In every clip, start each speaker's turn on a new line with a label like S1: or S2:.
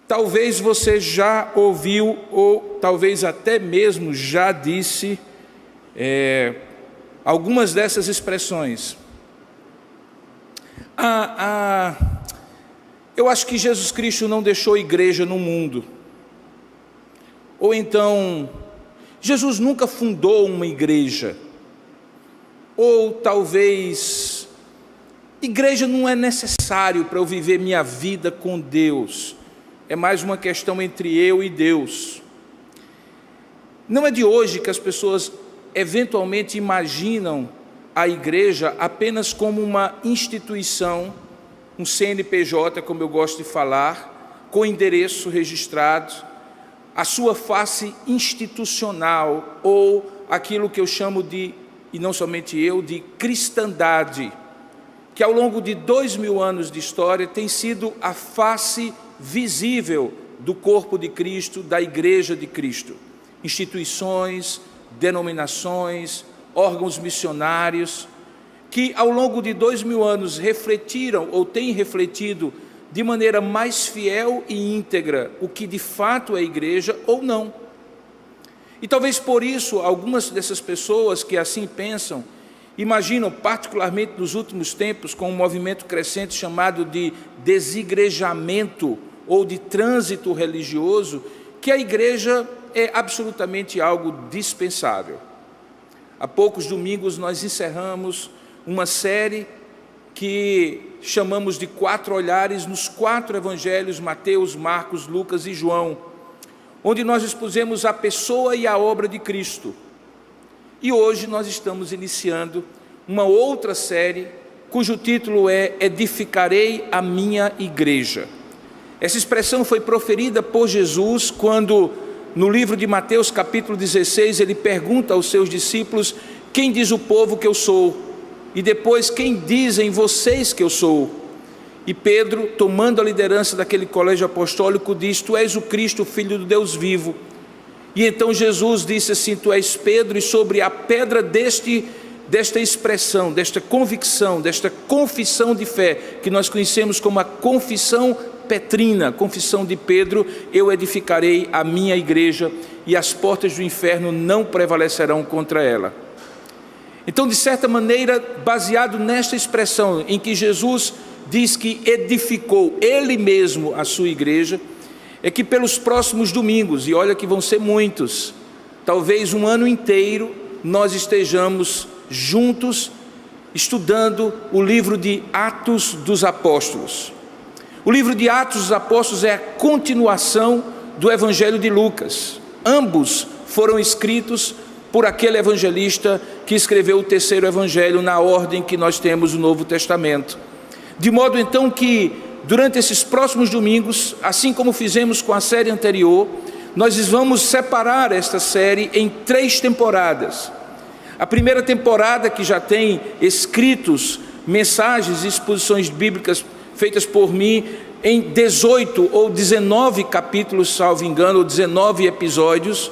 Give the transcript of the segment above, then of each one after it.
S1: Talvez você já ouviu, ou talvez até mesmo já disse algumas dessas expressões. Eu acho que Jesus Cristo não deixou igreja no mundo. Ou então, Jesus nunca fundou uma igreja. Ou talvez, igreja não é necessário para eu viver minha vida com Deus. É mais uma questão entre eu e Deus. Não é de hoje que as pessoas eventualmente imaginam a igreja apenas como uma instituição, um CNPJ, como eu gosto de falar, com endereço registrado, a sua face institucional, ou aquilo que eu chamo de, e não somente eu, de cristandade, que ao longo de 2000 anos de história tem sido a face visível do corpo de Cristo, da igreja de Cristo. Instituições, denominações, órgãos missionários, que ao longo de 2000 anos refletiram ou têm refletido de maneira mais fiel e íntegra o que de fato é igreja ou não. E talvez por isso algumas dessas pessoas que assim pensam, imaginam, particularmente nos últimos tempos, com um movimento crescente chamado de desigrejamento ou de trânsito religioso, que a igreja é absolutamente algo dispensável. Há poucos domingos nós encerramos uma série que chamamos de 4 olhares nos 4 evangelhos, Mateus, Marcos, Lucas e João, onde nós expusemos a pessoa e a obra de Cristo. E hoje nós estamos iniciando uma outra série, cujo título é Edificarei a minha igreja. Essa expressão foi proferida por Jesus quando, no livro de Mateus, capítulo 16, ele pergunta aos seus discípulos: quem diz o povo que eu sou? E depois, quem dizem vocês que eu sou? E Pedro, tomando a liderança daquele colégio apostólico, diz: tu és o Cristo, o Filho do Deus vivo. E então Jesus disse assim: tu és Pedro, e sobre a pedra desta expressão, desta convicção, desta confissão de fé, que nós conhecemos como a confissão petrina, confissão de Pedro, eu edificarei a minha igreja, e as portas do inferno não prevalecerão contra ela. Então, de certa maneira, baseado nesta expressão em que Jesus diz que edificou Ele mesmo a sua igreja, é que pelos próximos domingos, e olha que vão ser muitos, talvez um ano inteiro, nós estejamos juntos estudando o livro de Atos dos Apóstolos. O livro de Atos dos Apóstolos é a continuação do Evangelho de Lucas. Ambos foram escritos por aquele evangelista que escreveu o 3º Evangelho na ordem que nós temos o Novo Testamento. De modo então que, durante esses próximos domingos, assim como fizemos com a série anterior, nós vamos separar esta série em 3 temporadas. A primeira temporada, que já tem escritos, mensagens e exposições bíblicas feitas por mim em 18 ou 19 capítulos, salvo engano, ou 19 episódios,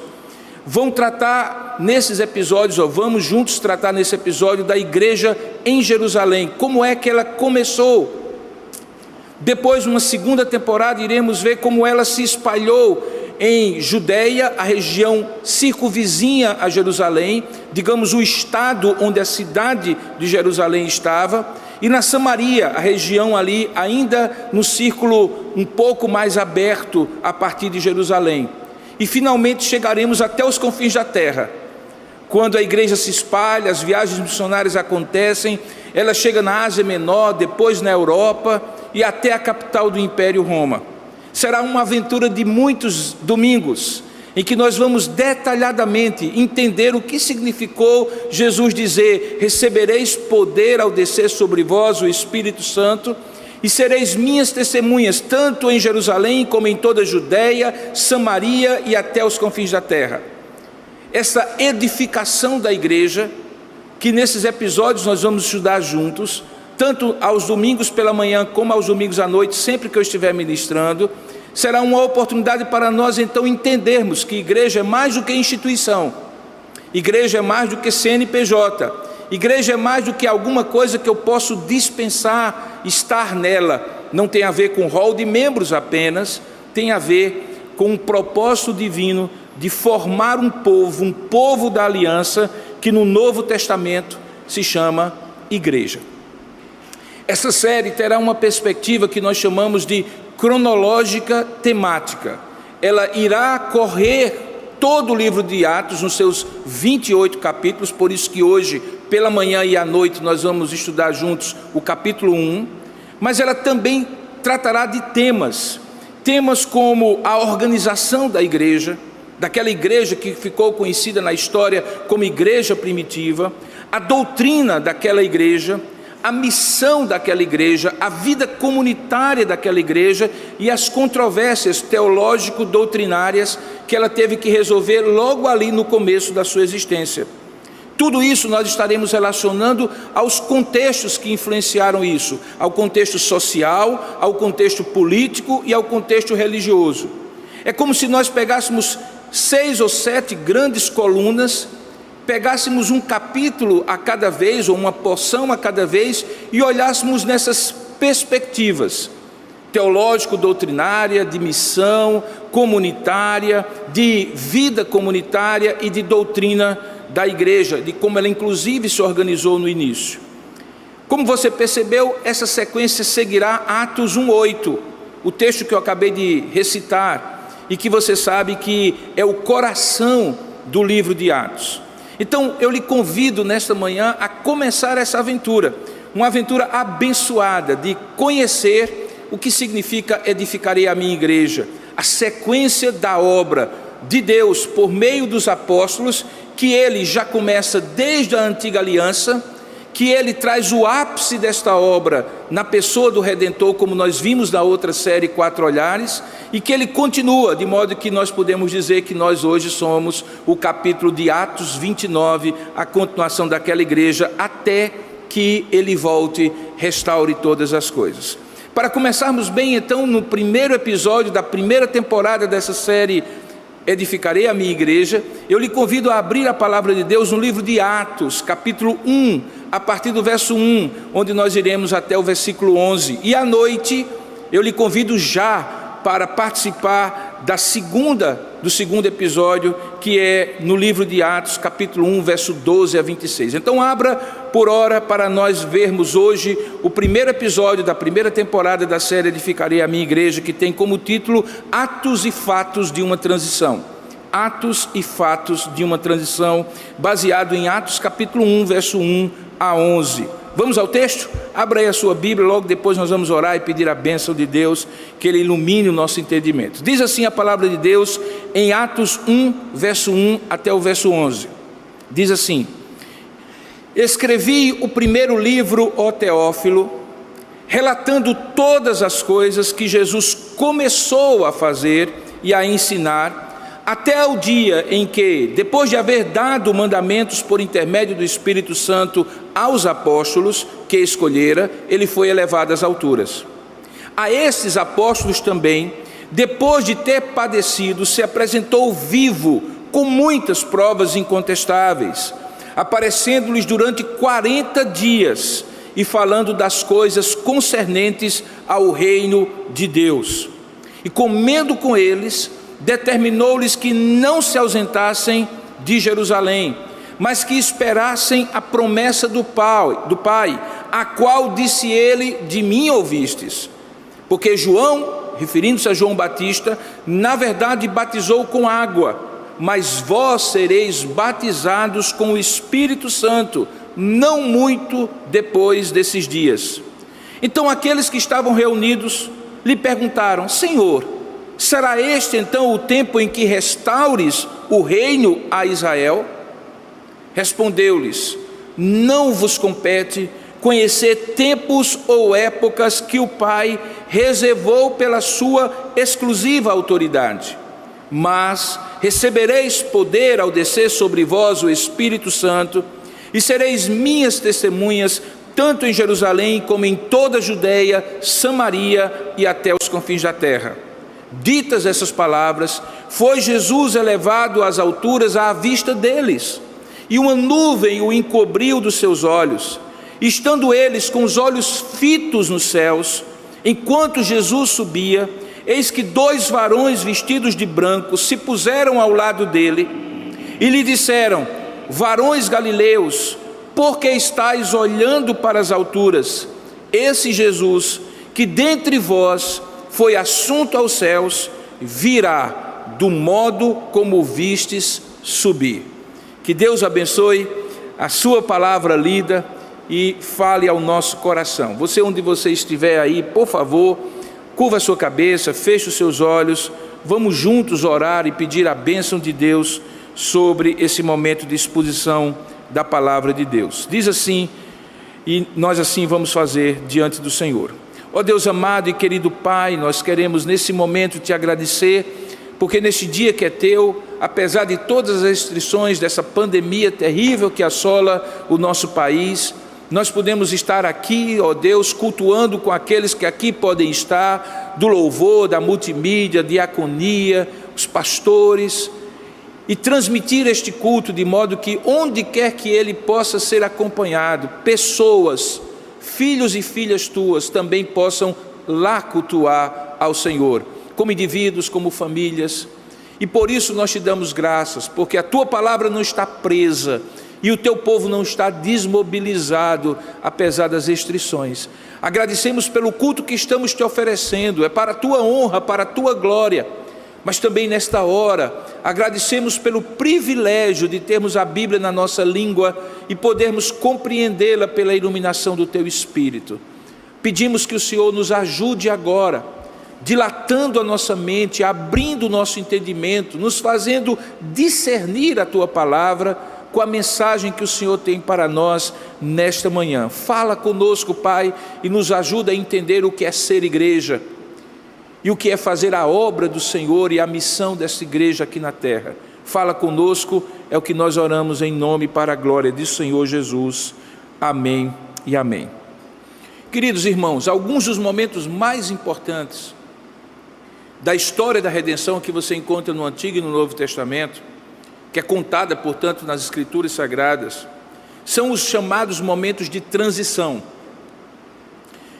S1: vão tratar nesses episódios, ou vamos juntos tratar nesse episódio da igreja em Jerusalém, como é que ela começou. Depois, numa segunda temporada, iremos ver como ela se espalhou em Judeia, a região circunvizinha a Jerusalém, digamos o estado onde a cidade de Jerusalém estava, e na Samaria, a região ali ainda no círculo um pouco mais aberto a partir de Jerusalém. E finalmente chegaremos até os confins da terra. Quando a igreja se espalha, as viagens missionárias acontecem, ela chega na Ásia Menor, depois na Europa e até a capital do Império Roma. Será uma aventura de muitos domingos, em que nós vamos detalhadamente entender o que significou Jesus dizer: recebereis poder ao descer sobre vós o Espírito Santo, e sereis minhas testemunhas, tanto em Jerusalém como em toda a Judeia, Samaria e até os confins da terra. Essa edificação da igreja, que nesses episódios nós vamos estudar juntos, tanto aos domingos pela manhã como aos domingos à noite, sempre que eu estiver ministrando, será uma oportunidade para nós então entendermos que igreja é mais do que instituição, igreja é mais do que CNPJ, igreja é mais do que alguma coisa que eu posso dispensar estar nela. Não tem a ver com rol de membros apenas, tem a ver com um propósito divino de formar um povo da aliança, que no Novo Testamento se chama igreja. Essa série terá uma perspectiva que nós chamamos de cronológica temática. Ela irá correr todo o livro de Atos nos seus 28 capítulos, por isso que hoje, pela manhã e à noite, nós vamos estudar juntos o capítulo 1, mas ela também tratará de temas como a organização da igreja, daquela igreja que ficou conhecida na história como igreja primitiva, a doutrina daquela igreja, a missão daquela igreja, a vida comunitária daquela igreja e as controvérsias teológico-doutrinárias que ela teve que resolver logo ali no começo da sua existência. Tudo isso nós estaremos relacionando aos contextos que influenciaram isso, ao contexto social, ao contexto político e ao contexto religioso. É como se nós pegássemos 6 ou 7 grandes colunas, pegássemos um capítulo a cada vez, ou uma porção a cada vez, e olhássemos nessas perspectivas teológico-doutrinária, de missão comunitária, de vida comunitária e de doutrina da igreja, de como ela inclusive se organizou no início. Como você percebeu, essa sequência seguirá Atos 1:8, o texto que eu acabei de recitar, e que você sabe que é o coração do livro de Atos. Então eu lhe convido nesta manhã a começar essa aventura, uma aventura abençoada de conhecer o que significa edificarei a minha igreja, a sequência da obra de Deus por meio dos apóstolos, que ele já começa desde a antiga aliança, que ele traz o ápice desta obra na pessoa do Redentor, como nós vimos na outra série 4 Olhares, e que ele continua, de modo que nós podemos dizer que nós hoje somos o capítulo de Atos 29, a continuação daquela igreja, até que ele volte, restaure todas as coisas. Para começarmos bem, então, no primeiro episódio da primeira temporada dessa série Edificarei a minha igreja, eu lhe convido a abrir a palavra de Deus no livro de Atos, capítulo 1, a partir do verso 1, onde nós iremos até o versículo 11. E à noite, eu lhe convido já para participar do segundo episódio, que é no livro de Atos, capítulo 1, verso 12 a 26. Então abra por hora para nós vermos hoje o primeiro episódio da primeira temporada da série Edificarei a minha igreja, que tem como título Atos e Fatos de uma Transição. Atos e Fatos de uma Transição, baseado em Atos capítulo 1, verso 1 a 11. Vamos ao texto? Abra aí a sua Bíblia, logo depois nós vamos orar e pedir a bênção de Deus, que Ele ilumine o nosso entendimento. Diz assim a palavra de Deus em Atos 1, verso 1 até o verso 11. Diz assim: escrevi o primeiro livro, ó Teófilo, relatando todas as coisas que Jesus começou a fazer e a ensinar, até o dia em que, depois de haver dado mandamentos por intermédio do Espírito Santo aos apóstolos que escolhera, ele foi elevado às alturas. A estes apóstolos também, depois de ter padecido, se apresentou vivo, com muitas provas incontestáveis, aparecendo-lhes durante 40 dias e falando das coisas concernentes ao reino de Deus. E comendo com eles, determinou-lhes que não se ausentassem de Jerusalém, mas que esperassem a promessa do Pai, a qual disse ele: de mim ouvistes. Porque João, referindo-se a João Batista, na verdade batizou com água, mas vós sereis batizados com o Espírito Santo, não muito depois desses dias. Então aqueles que estavam reunidos lhe perguntaram: Senhor, será este então o tempo em que restaures o reino a Israel? Respondeu-lhes: não vos compete conhecer tempos ou épocas que o Pai reservou pela sua exclusiva autoridade, mas recebereis poder ao descer sobre vós o Espírito Santo, e sereis minhas testemunhas, tanto em Jerusalém como em toda a Judeia, Samaria e até os confins da terra. Ditas essas palavras, foi Jesus elevado às alturas à vista deles, e uma nuvem o encobriu dos seus olhos. Estando eles com os olhos fitos nos céus, enquanto Jesus subia, eis que 2 varões vestidos de branco se puseram ao lado dele e lhe disseram: varões galileus, por que estáis olhando para as alturas? Esse Jesus, que dentre vós foi assunto aos céus, virá do modo como o vistes subir. Que Deus abençoe a sua palavra lida e fale ao nosso coração. Você, onde você estiver aí, por favor, curva a sua cabeça, feche os seus olhos, vamos juntos orar e pedir a bênção de Deus sobre esse momento de exposição da palavra de Deus. Diz assim, e nós assim vamos fazer diante do Senhor. Ó Deus amado e querido Pai, nós queremos nesse momento te agradecer, porque neste dia que é teu, apesar de todas as restrições dessa pandemia terrível que assola o nosso país, nós podemos estar aqui, ó Deus, cultuando com aqueles que aqui podem estar, do louvor, da multimídia, diaconia, os pastores, e transmitir este culto de modo que onde quer que ele possa ser acompanhado, pessoas, filhos e filhas tuas também possam lá cultuar ao Senhor, como indivíduos, como famílias. E por isso nós te damos graças, porque a tua palavra não está presa e o teu povo não está desmobilizado, apesar das restrições. Agradecemos pelo culto que estamos te oferecendo, é para a tua honra, para a tua glória. Mas também nesta hora, agradecemos pelo privilégio de termos a Bíblia na nossa língua e podermos compreendê-la pela iluminação do teu Espírito. Pedimos que o Senhor nos ajude agora, dilatando a nossa mente, abrindo o nosso entendimento, nos fazendo discernir a tua palavra com a mensagem que o Senhor tem para nós nesta manhã. Fala conosco, Pai, e nos ajuda a entender o que é ser igreja e o que é fazer a obra do Senhor e a missão dessa igreja aqui na terra. Fala conosco, é o que nós oramos em nome para a glória do Senhor Jesus. Amém e amém. Queridos irmãos, alguns dos momentos mais importantes da história da redenção que você encontra no Antigo e no Novo Testamento, que é contada, portanto, nas Escrituras Sagradas, são os chamados momentos de transição.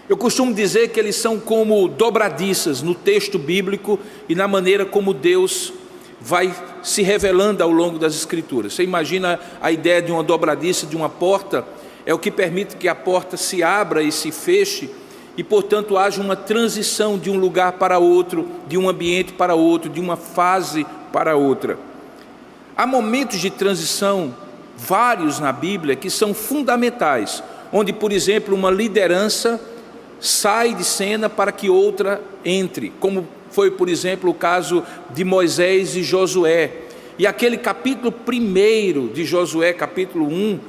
S1: Eu costumo dizer que eles são como dobradiças no texto bíblico e na maneira como Deus vai se revelando ao longo das Escrituras. Você imagina a ideia de uma dobradiça de uma porta, é o que permite que a porta se abra e se feche, e portanto haja uma transição de um lugar para outro, de um ambiente para outro, de uma fase para outra. Há momentos de transição, vários na Bíblia, que são fundamentais, onde, por exemplo, uma liderança sai de cena para que outra entre, como foi, por exemplo, o caso de Moisés e Josué. E aquele capítulo 1 de Josué, capítulo 1,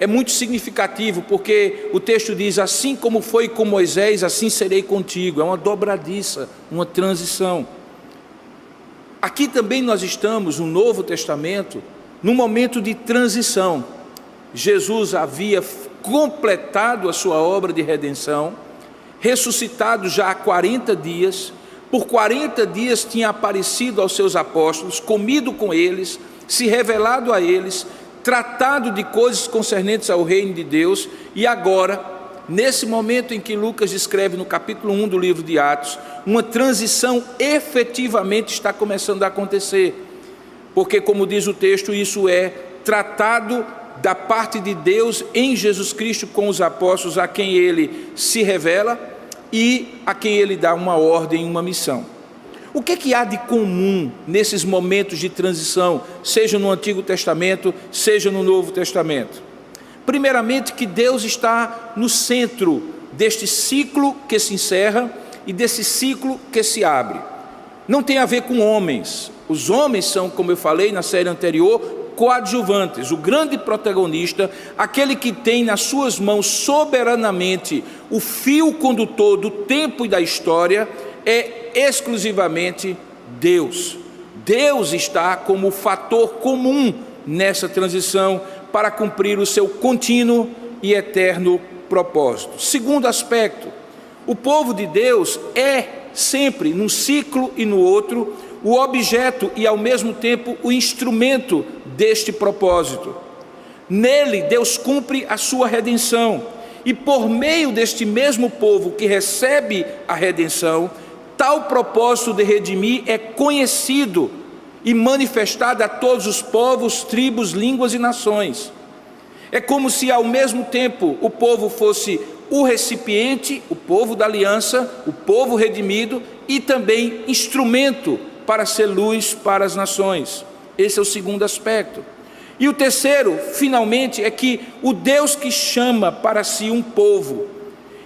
S1: é muito significativo, porque o texto diz: assim como foi com Moisés, assim serei contigo. É uma dobradiça, uma transição. Aqui também nós estamos, no Novo Testamento, num momento de transição. Jesus havia completado a sua obra de redenção, ressuscitado já há 40 dias, por 40 dias tinha aparecido aos seus apóstolos, comido com eles, se revelado a eles, tratado de coisas concernentes ao reino de Deus, e agora, nesse momento em que Lucas descreve no capítulo 1 do livro de Atos, uma transição efetivamente está começando a acontecer, porque, como diz o texto, isso é tratado da parte de Deus em Jesus Cristo com os apóstolos, a quem ele se revela e a quem ele dá uma ordem, uma missão. O que é que há de comum nesses momentos de transição, seja no Antigo Testamento, seja no Novo Testamento? Primeiramente, que Deus está no centro deste ciclo que se encerra e desse ciclo que se abre. Não tem a ver com homens. Os homens são, como eu falei na série anterior, coadjuvantes. O grande protagonista, aquele que tem nas suas mãos soberanamente o fio condutor do tempo e da história, é exclusivamente Deus. Deus está como fator comum nessa transição para cumprir o seu contínuo e eterno propósito. Segundo aspecto, o povo de Deus é sempre, num ciclo e no outro, o objeto e ao mesmo tempo o instrumento deste propósito. Nele Deus cumpre a sua redenção, e por meio deste mesmo povo que recebe a redenção, tal propósito de redimir é conhecido e manifestado a todos os povos, tribos, línguas e nações. É como se ao mesmo tempo o povo fosse o recipiente, o povo da aliança, o povo redimido, e também instrumento para ser luz para as nações. Esse é o segundo aspecto. E o terceiro, finalmente, é que o Deus que chama para si um povo,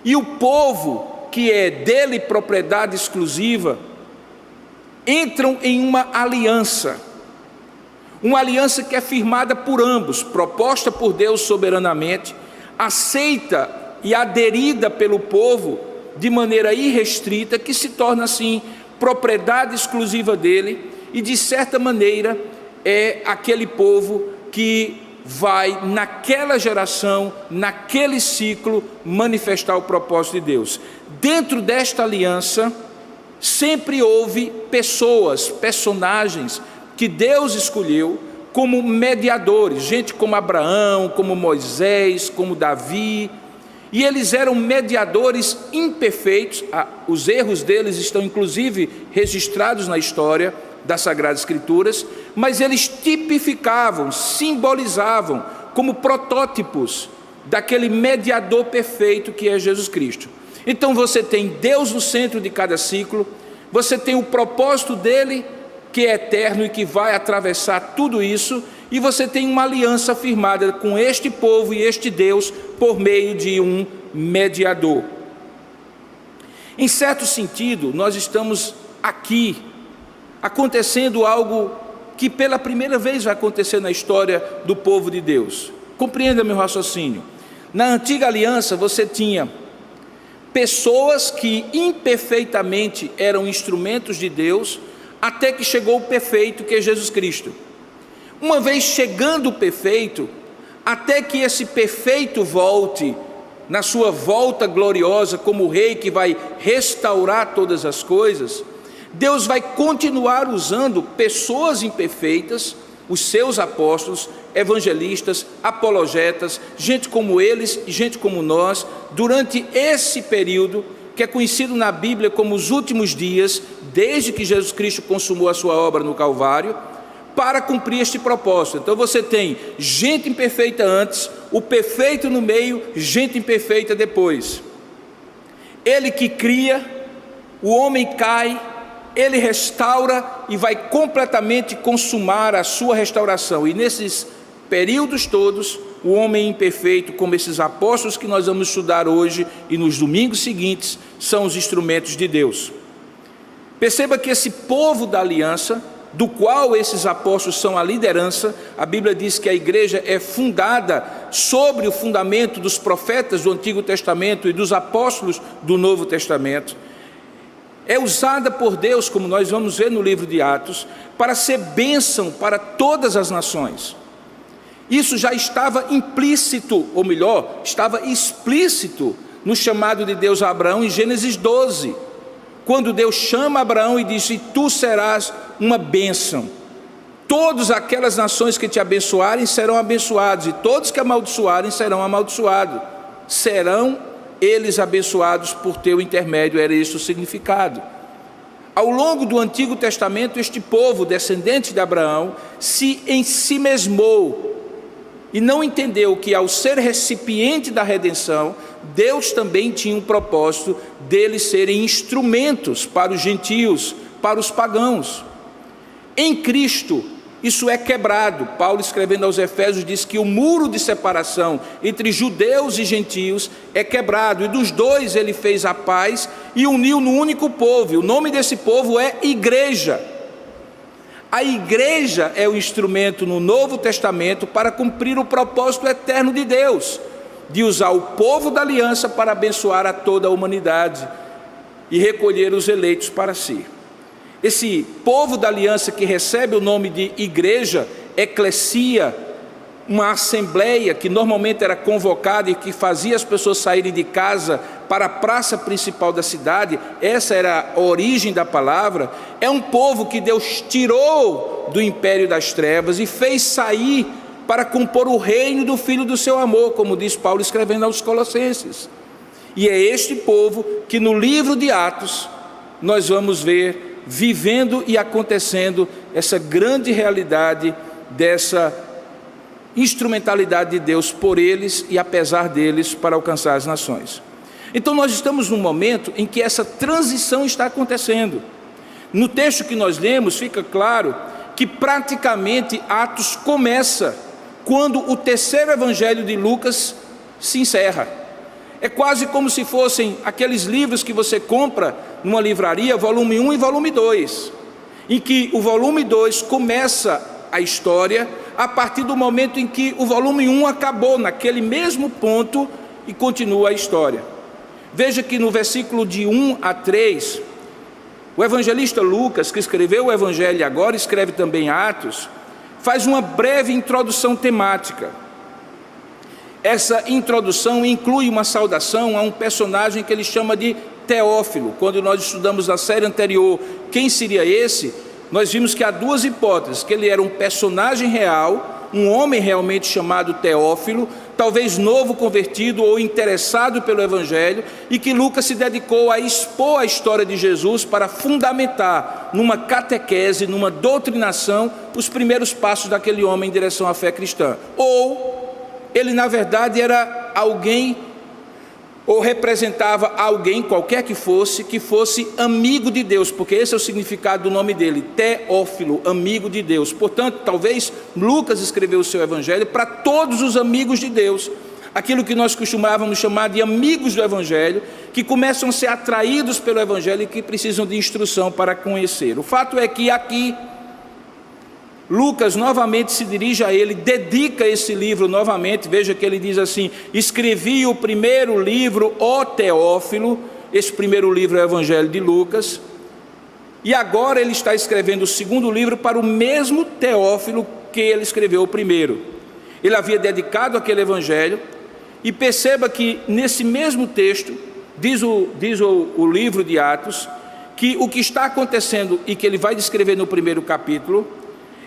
S1: e o povo que é dele propriedade exclusiva, entram em uma aliança que é firmada por ambos, proposta por Deus soberanamente, aceita e aderida pelo povo de maneira irrestrita, que se torna assim propriedade exclusiva dele, e de certa maneira é aquele povo que vai naquela geração, naquele ciclo, manifestar o propósito de Deus. Dentro desta aliança sempre houve pessoas, personagens que Deus escolheu como mediadores, gente como Abraão, como Moisés, como Davi, e eles eram mediadores imperfeitos. Os erros deles estão inclusive registrados na história das Sagradas Escrituras, mas eles tipificavam, simbolizavam como protótipos daquele mediador perfeito que é Jesus Cristo. Então você tem Deus no centro de cada ciclo, você tem o propósito dele, que é eterno e que vai atravessar tudo isso, e você tem uma aliança firmada com este povo e este Deus por meio de um mediador. Em certo sentido, nós estamos aqui acontecendo algo que pela primeira vez vai acontecer na história do povo de Deus. Compreenda meu raciocínio. Na antiga aliança você tinha pessoas que imperfeitamente eram instrumentos de Deus, até que chegou o perfeito, que é Jesus Cristo. Uma vez chegando o perfeito, até que esse perfeito volte, na sua volta gloriosa como o rei que vai restaurar todas as coisas, Deus vai continuar usando pessoas imperfeitas, os seus apóstolos, evangelistas, apologetas, gente como eles e gente como nós, durante esse período que é conhecido na Bíblia como os últimos dias, desde que Jesus Cristo consumou a sua obra no Calvário, para cumprir este propósito. Então você tem gente imperfeita antes, o perfeito no meio, gente imperfeita depois. Ele que cria, o homem cai, ele restaura e vai completamente consumar a sua restauração. E nesses períodos todos, o homem imperfeito, como esses apóstolos que nós vamos estudar hoje e nos domingos seguintes, são os instrumentos de Deus. Perceba que esse povo da aliança, do qual esses apóstolos são a liderança, a Bíblia diz que a igreja é fundada sobre o fundamento dos profetas do Antigo Testamento e dos apóstolos do Novo Testamento. É usada por Deus, como nós vamos ver no livro de Atos, para ser bênção para todas as nações. Isso já estava implícito, ou melhor, estava explícito no chamado de Deus a Abraão em Gênesis 12, quando Deus chama Abraão e diz: e tu serás uma bênção, todas aquelas nações que te abençoarem serão abençoados, e todos que amaldiçoarem serão amaldiçoados, serão eles abençoados por teu intermédio. Era esse o significado. Ao longo do Antigo Testamento, este povo, descendente de Abraão, se ensimesmou e não entendeu que, ao ser recipiente da redenção, Deus também tinha um propósito deles serem instrumentos para os gentios, para os pagãos. Em Cristo, isso é quebrado. Paulo, escrevendo aos Efésios, diz que o muro de separação entre judeus e gentios é quebrado, e dos dois ele fez a paz e uniu no único povo, e o nome desse povo é Igreja. A igreja é o instrumento no Novo Testamento para cumprir o propósito eterno de Deus, de usar o povo da aliança para abençoar a toda a humanidade e recolher os eleitos para si. Esse povo da aliança que recebe o nome de igreja, eclesia, uma assembleia que normalmente era convocada e que fazia as pessoas saírem de casa para a praça principal da cidade, essa era a origem da palavra. É um povo que Deus tirou do império das trevas e fez sair para compor o reino do Filho do seu amor, como diz Paulo escrevendo aos Colossenses. E é este povo que no livro de Atos nós vamos ver vivendo e acontecendo essa grande realidade dessa instrumentalidade de Deus por eles e apesar deles para alcançar as nações. Então nós estamos num momento em que essa transição está acontecendo. No texto que nós lemos fica claro que praticamente Atos começa quando o terceiro evangelho de Lucas se encerra. É quase como se fossem aqueles livros que você compra numa livraria, volume 1 e volume 2, em que o volume 2 começa a história a partir do momento em que o volume 1 acabou naquele mesmo ponto e continua a história. Veja que no versículo de 1 a 3, o evangelista Lucas, que escreveu o evangelho e agora escreve também Atos, faz uma breve introdução temática. Essa introdução inclui uma saudação a um personagem que ele chama de Teófilo. Quando nós estudamos na série anterior quem seria esse, nós vimos que há duas hipóteses, que ele era um personagem real, um homem realmente chamado Teófilo, talvez novo convertido ou interessado pelo evangelho, e que Lucas se dedicou a expor a história de Jesus para fundamentar numa catequese, numa doutrinação, os primeiros passos daquele homem em direção à fé cristã. Ou ele na verdade era alguém, ou representava alguém, qualquer que fosse amigo de Deus, porque esse é o significado do nome dele, Teófilo, amigo de Deus. Portanto, talvez Lucas escreveu o seu evangelho para todos os amigos de Deus, aquilo que nós costumávamos chamar de amigos do evangelho, que começam a ser atraídos pelo evangelho e que precisam de instrução para conhecer. O fato é que aqui Lucas novamente se dirige a ele, dedica esse livro novamente. Veja que ele diz assim: escrevi o primeiro livro, ó Teófilo. Esse primeiro livro é o Evangelho de Lucas, e agora ele está escrevendo o segundo livro para o mesmo Teófilo que ele escreveu o primeiro. Ele havia dedicado aquele evangelho, e perceba que nesse mesmo texto, diz o livro de Atos, que o que está acontecendo e que ele vai descrever no primeiro capítulo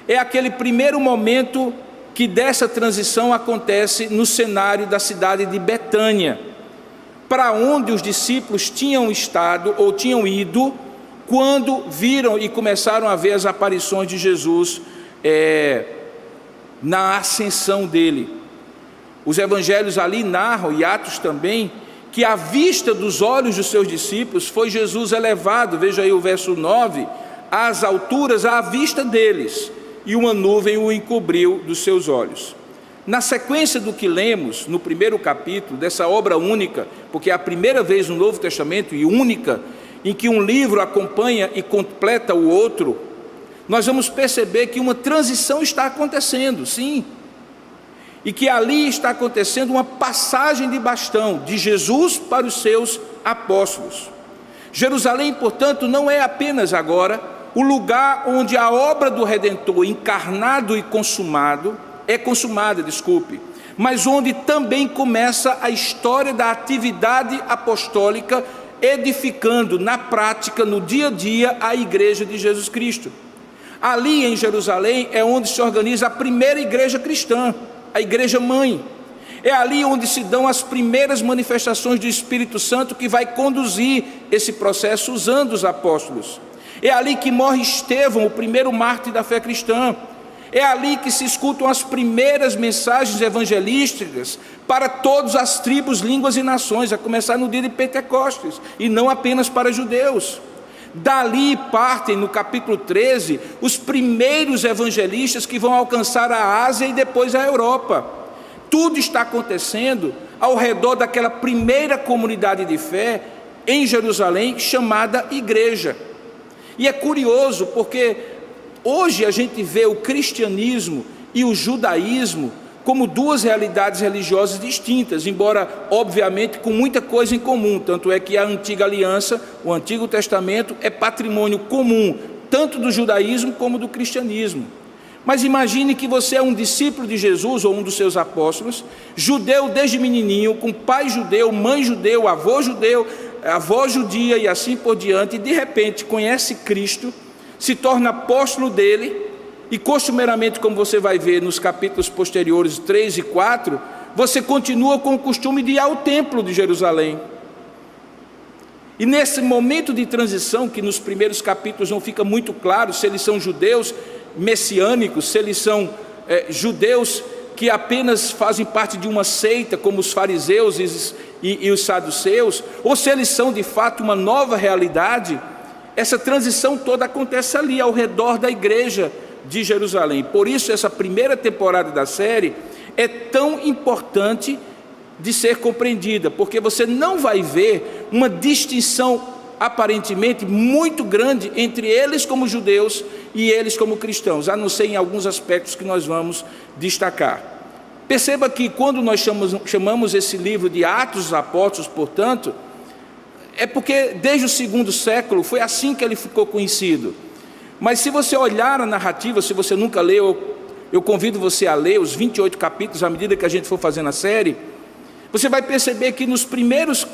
S1: é aquele primeiro momento que dessa transição acontece no cenário da cidade de Betânia, para onde os discípulos tinham estado ou tinham ido quando viram e começaram a ver as aparições de Jesus na ascensão dele. Os evangelhos ali narram, e Atos também, que à vista dos olhos dos seus discípulos foi Jesus elevado, veja aí o verso 9, às alturas à vista deles, e uma nuvem o encobriu dos seus olhos. Na sequência do que lemos no primeiro capítulo dessa obra única, porque é a primeira vez no Novo Testamento e única em que um livro acompanha e completa o outro, nós vamos perceber que uma transição está acontecendo, sim, e que ali está acontecendo uma passagem de bastão de Jesus para os seus apóstolos. Jerusalém, portanto, não é apenas agora o lugar onde a obra do Redentor encarnado e consumada, mas onde também começa a história da atividade apostólica, edificando na prática, no dia a dia, a igreja de Jesus Cristo. Ali em Jerusalém é onde se organiza a primeira igreja cristã, a igreja mãe. É ali onde se dão as primeiras manifestações do Espírito Santo que vai conduzir esse processo usando os apóstolos. É ali que morre Estevão, o primeiro mártir da fé cristã. É ali que se escutam as primeiras mensagens evangelísticas para todas as tribos, línguas e nações, a começar no dia de Pentecostes, e não apenas para judeus. Dali partem, no capítulo 13, os primeiros evangelistas que vão alcançar a Ásia e depois a Europa. Tudo está acontecendo ao redor daquela primeira comunidade de fé em Jerusalém, chamada igreja. E é curioso porque hoje a gente vê o cristianismo e o judaísmo como duas realidades religiosas distintas, embora obviamente com muita coisa em comum. Tanto é que a antiga aliança, o Antigo Testamento, é patrimônio comum, tanto do judaísmo como do cristianismo. Mas imagine que você é um discípulo de Jesus ou um dos seus apóstolos, judeu desde menininho, com pai judeu, mãe judeu, avô judeu, avó judia e assim por diante, e de repente conhece Cristo, se torna apóstolo dele, e costumeiramente, como você vai ver nos capítulos posteriores 3 e 4, você continua com o costume de ir ao templo de Jerusalém. E nesse momento de transição, que nos primeiros capítulos não fica muito claro se eles são judeus messiânicos, se eles são judeus que apenas fazem parte de uma seita, como os fariseus e os saduceus, ou se eles são de fato uma nova realidade, essa transição toda acontece ali, ao redor da igreja de Jerusalém. Por isso, essa primeira temporada da série é tão importante de ser compreendida, porque você não vai ver uma distinção aparentemente muito grande entre eles como judeus e eles como cristãos, a não ser em alguns aspectos que nós vamos destacar. Perceba que quando nós chamamos esse livro de Atos dos Apóstolos, portanto, é porque desde o segundo século foi assim que ele ficou conhecido. Mas se você olhar a narrativa, se você nunca leu, eu convido você a ler os 28 capítulos à medida que a gente for fazendo a série. Você vai perceber que nos primeiros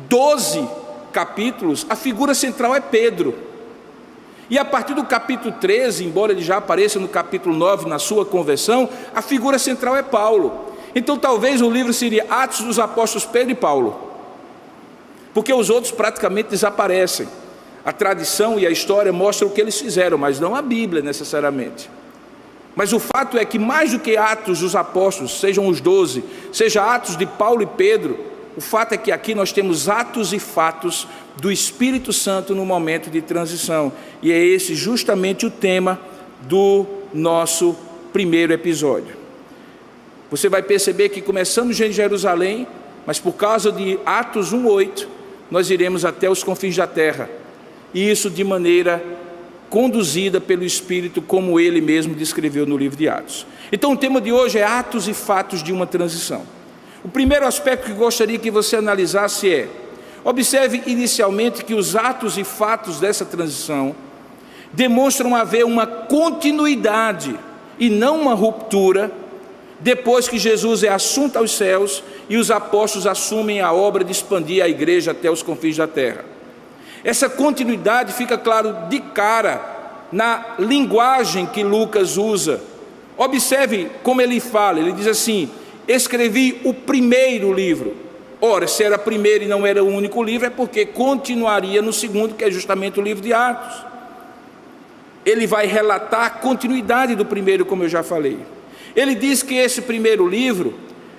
S1: 12 capítulos, a figura central é Pedro. E a partir do capítulo 13, embora ele já apareça no capítulo 9, na sua conversão, a figura central é Paulo. Então talvez o livro seria Atos dos Apóstolos Pedro e Paulo, porque os outros praticamente desaparecem. A tradição e a história mostram o que eles fizeram, mas não a Bíblia necessariamente. Mas o fato é que mais do que Atos dos Apóstolos, sejam os 12, seja Atos de Paulo e Pedro, o fato é que aqui nós temos atos e fatos do Espírito Santo no momento de transição. E é esse justamente o tema do nosso primeiro episódio. Você vai perceber que começamos em Jerusalém, mas por causa de Atos 1:8, nós iremos até os confins da terra. E isso de maneira conduzida pelo Espírito, como ele mesmo descreveu no livro de Atos. Então o tema de hoje é atos e fatos de uma transição. O primeiro aspecto que gostaria que você analisasse é: observe inicialmente que os atos e fatos dessa transição demonstram haver uma continuidade e não uma ruptura, depois que Jesus é assunto aos céus e os apóstolos assumem a obra de expandir a igreja até os confins da terra. Essa continuidade fica claro de cara na linguagem que Lucas usa. Observe como ele fala, ele diz assim: escrevi o primeiro livro. Ora, se era primeiro e não era o único livro, é porque continuaria no segundo, que é justamente o livro de Atos. Ele vai relatar a continuidade do primeiro, como eu já falei. Ele diz que esse primeiro livro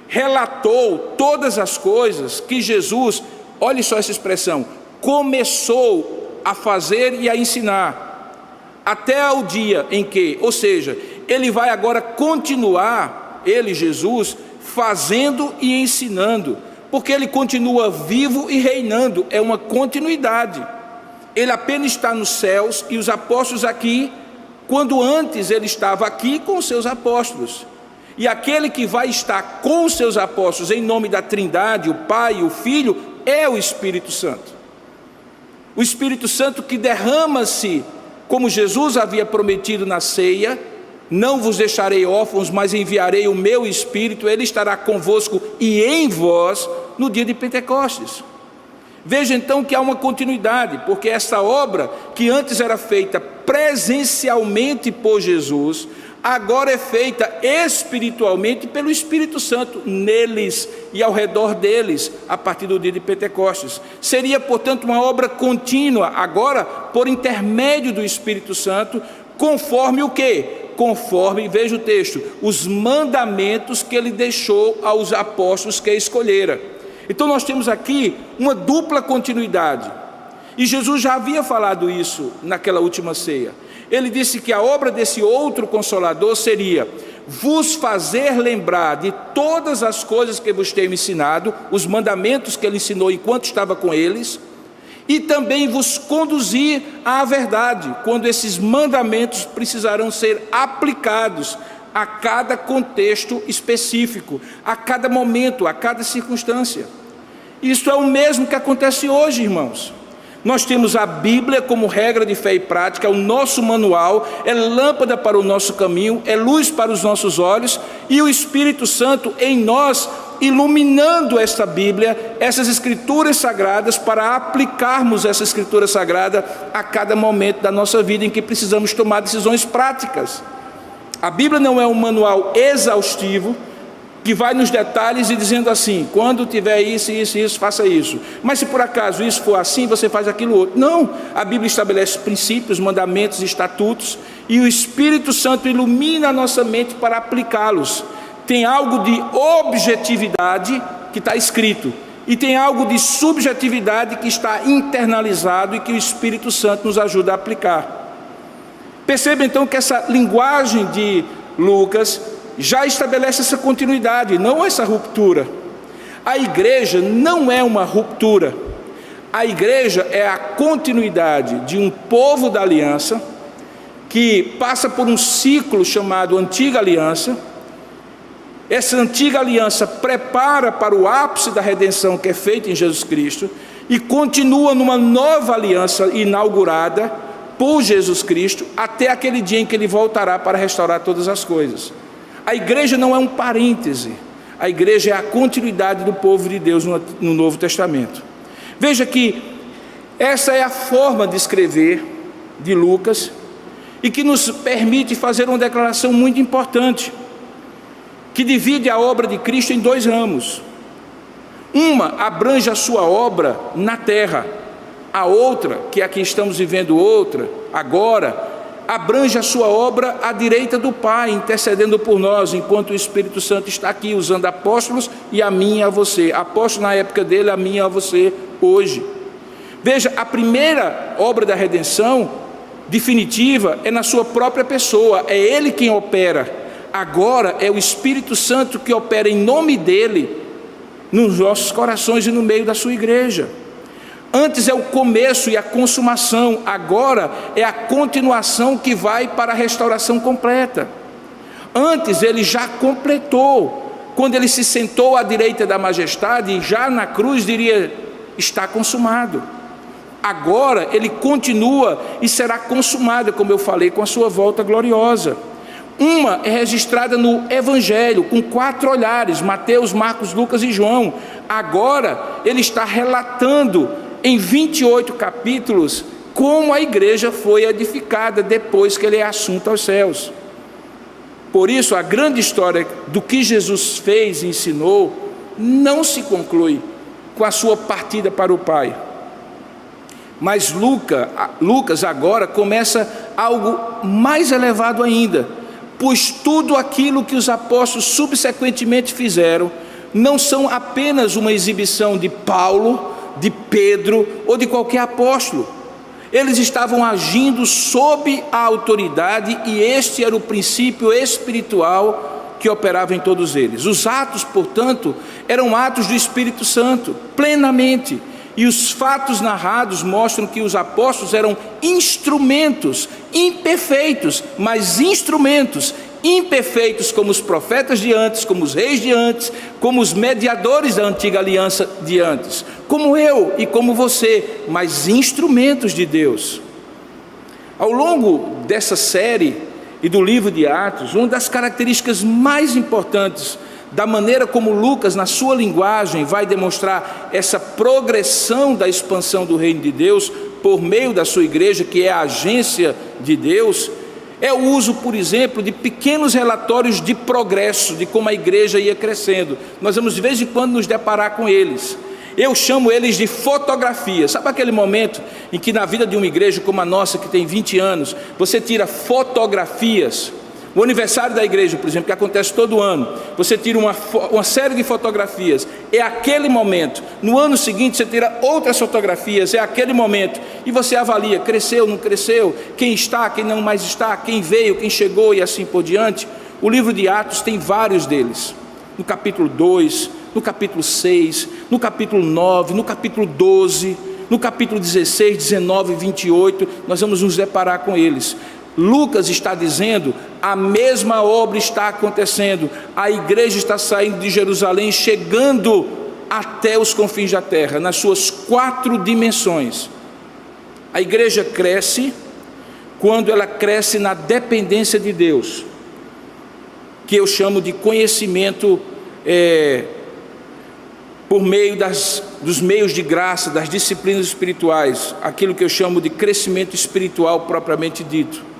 S1: relatou todas as coisas que Jesus, olhe só essa expressão, começou a fazer e a ensinar, até o dia em que, ou seja, ele vai agora continuar, ele, Jesus, fazendo e ensinando, porque ele continua vivo e reinando, é uma continuidade. Ele apenas está nos céus e os apóstolos aqui, quando antes ele estava aqui com os seus apóstolos. E aquele que vai estar com os seus apóstolos em nome da Trindade, o Pai e o Filho, é o Espírito Santo. O Espírito Santo que derrama-se, como Jesus havia prometido na ceia: não vos deixarei órfãos, mas enviarei o meu Espírito, ele estará convosco e em vós no dia de Pentecostes. Veja então que há uma continuidade, porque essa obra que antes era feita presencialmente por Jesus, agora é feita espiritualmente pelo Espírito Santo, neles e ao redor deles, a partir do dia de Pentecostes. Seria, portanto, uma obra contínua, agora por intermédio do Espírito Santo, conforme o quê? Conforme, veja o texto, os mandamentos que ele deixou aos apóstolos que escolhera. Então nós temos aqui uma dupla continuidade, e Jesus já havia falado isso naquela última ceia. Ele disse que a obra desse outro Consolador seria vos fazer lembrar de todas as coisas que vos tenho ensinado, os mandamentos que ele ensinou enquanto estava com eles, e também vos conduzir à verdade, quando esses mandamentos precisarão ser aplicados a cada contexto específico, a cada momento, a cada circunstância. Isso é o mesmo que acontece hoje, irmãos. Nós temos a Bíblia como regra de fé e prática, é o nosso manual, é lâmpada para o nosso caminho, é luz para os nossos olhos, e o Espírito Santo em nós, iluminando esta Bíblia, essas escrituras sagradas, para aplicarmos essa escritura sagrada a cada momento da nossa vida em que precisamos tomar decisões práticas. A Bíblia não é um manual exaustivo, que vai nos detalhes e dizendo assim: quando tiver isso, isso, isso, faça isso. Mas se por acaso isso for assim, você faz aquilo outro. Não, a Bíblia estabelece princípios, mandamentos, estatutos, e o Espírito Santo ilumina a nossa mente para aplicá-los. Tem algo de objetividade que está escrito, e tem algo de subjetividade que está internalizado e que o Espírito Santo nos ajuda a aplicar. Perceba então que essa linguagem de Lucas já estabelece essa continuidade, não essa ruptura. A igreja não é uma ruptura. A igreja é a continuidade de um povo da aliança que passa por um ciclo chamado Antiga Aliança. Essa Antiga Aliança prepara para o ápice da redenção que é feita em Jesus Cristo e continua numa nova aliança inaugurada por Jesus Cristo até aquele dia em que Ele voltará para restaurar todas as coisas. A igreja não é um parêntese, a igreja é a continuidade do povo de Deus no Novo Testamento. Veja que essa é a forma de escrever de Lucas e que nos permite fazer uma declaração muito importante, que divide a obra de Cristo em dois ramos. Uma abrange a sua obra na terra, a outra, que aqui estamos vivendo outra, agora, abrange a sua obra à direita do Pai, intercedendo por nós, enquanto o Espírito Santo está aqui, usando apóstolos e a mim e a você. Apóstolo na época dele, a mim e a você hoje. Veja, a primeira obra da redenção definitiva é na sua própria pessoa, é Ele quem opera. Agora é o Espírito Santo que opera em nome dele nos nossos corações e no meio da sua igreja. Antes é o começo e a consumação, agora é a continuação que vai para a restauração completa. Antes ele já completou, quando ele se sentou à direita da majestade, já na cruz diria: está consumado. Agora ele continua e será consumado, como eu falei, com a sua volta gloriosa. Uma é registrada no Evangelho, com 4 olhares, Mateus, Marcos, Lucas e João. Agora ele está relatando em 28 capítulos como a igreja foi edificada depois que ele é assunto aos céus. Por isso, a grande história do que Jesus fez e ensinou não se conclui com a sua partida para o Pai. Mas Lucas agora começa algo mais elevado ainda, pois tudo aquilo que os apóstolos subsequentemente fizeram não são apenas uma exibição de Paulo, de Pedro ou de qualquer apóstolo. Eles estavam agindo sob a autoridade e este era o princípio espiritual que operava em todos eles. Os atos, portanto, eram atos do Espírito Santo, plenamente. E os fatos narrados mostram que os apóstolos eram instrumentos imperfeitos, mas instrumentos imperfeitos como os profetas de antes, como os reis de antes, como os mediadores da antiga aliança de antes, como eu e como você, mas instrumentos de Deus. Ao longo dessa série e do livro de Atos, uma das características mais importantes da maneira como Lucas, na sua linguagem, vai demonstrar essa progressão da expansão do reino de Deus por meio da sua igreja, que é a agência de Deus, é o uso, por exemplo, de pequenos relatórios de progresso, de como a igreja ia crescendo. Nós vamos de vez em quando nos deparar com eles. Eu chamo eles de fotografias. Sabe aquele momento em que na vida de uma igreja como a nossa, que tem 20 anos, você tira fotografias? O aniversário da igreja, por exemplo, que acontece todo ano, você tira uma série de fotografias, é aquele momento. No ano seguinte você tira outras fotografias, é aquele momento, e você avalia, cresceu, não cresceu, quem está, quem não mais está, quem veio, quem chegou e assim por diante. O livro de Atos tem vários deles, no capítulo 2, no capítulo 6, no capítulo 9, no capítulo 12, no capítulo 16, 19 e 28, nós vamos nos deparar com eles. Lucas está dizendo, a mesma obra está acontecendo, a igreja está saindo de Jerusalém, chegando até os confins da terra, nas suas 4 dimensões. A igreja cresce quando ela cresce na dependência de Deus, que eu chamo de conhecimento por meio dos meios de graça, das disciplinas espirituais, aquilo que eu chamo de crescimento espiritual propriamente dito.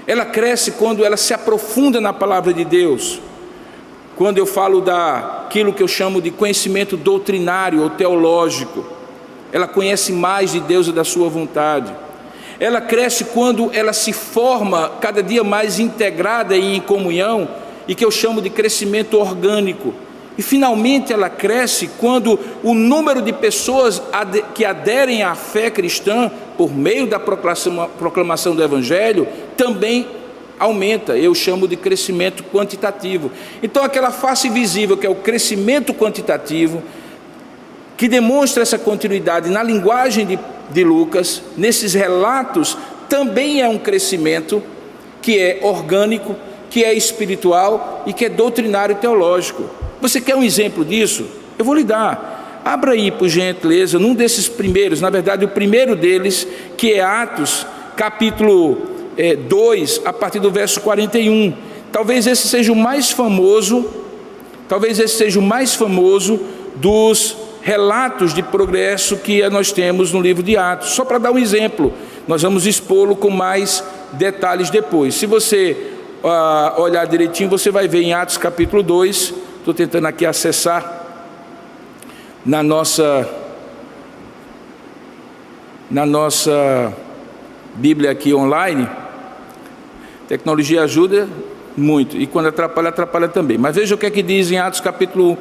S1: Ela cresce quando ela se aprofunda na palavra de Deus, quando eu falo daquilo que eu chamo de conhecimento doutrinário ou teológico. Ela conhece mais de Deus e da sua vontade. Ela cresce quando ela se forma cada dia mais integrada e em comunhão, e que eu chamo de crescimento orgânico. E finalmente ela cresce quando o número de pessoas que aderem à fé cristã por meio da proclamação do Evangelho também aumenta. Eu chamo de crescimento quantitativo. Então aquela face visível que é o crescimento quantitativo, que demonstra essa continuidade na linguagem de Lucas, nesses relatos, também é um crescimento que é orgânico, que é espiritual e que é doutrinário teológico. Você quer um exemplo disso? Eu vou lhe dar. Abra aí, por gentileza, num desses primeiros, na verdade o primeiro deles, que é Atos, capítulo 2, a partir do verso 41. Talvez esse seja o mais famoso dos relatos de progresso que nós temos no livro de Atos. Só para dar um exemplo, nós vamos expô-lo com mais detalhes depois. Se você olhar direitinho, você vai ver em Atos capítulo 2, estou tentando aqui acessar na nossa Bíblia aqui online. Tecnologia ajuda muito, e quando atrapalha, atrapalha também. Mas veja o que é que diz em Atos capítulo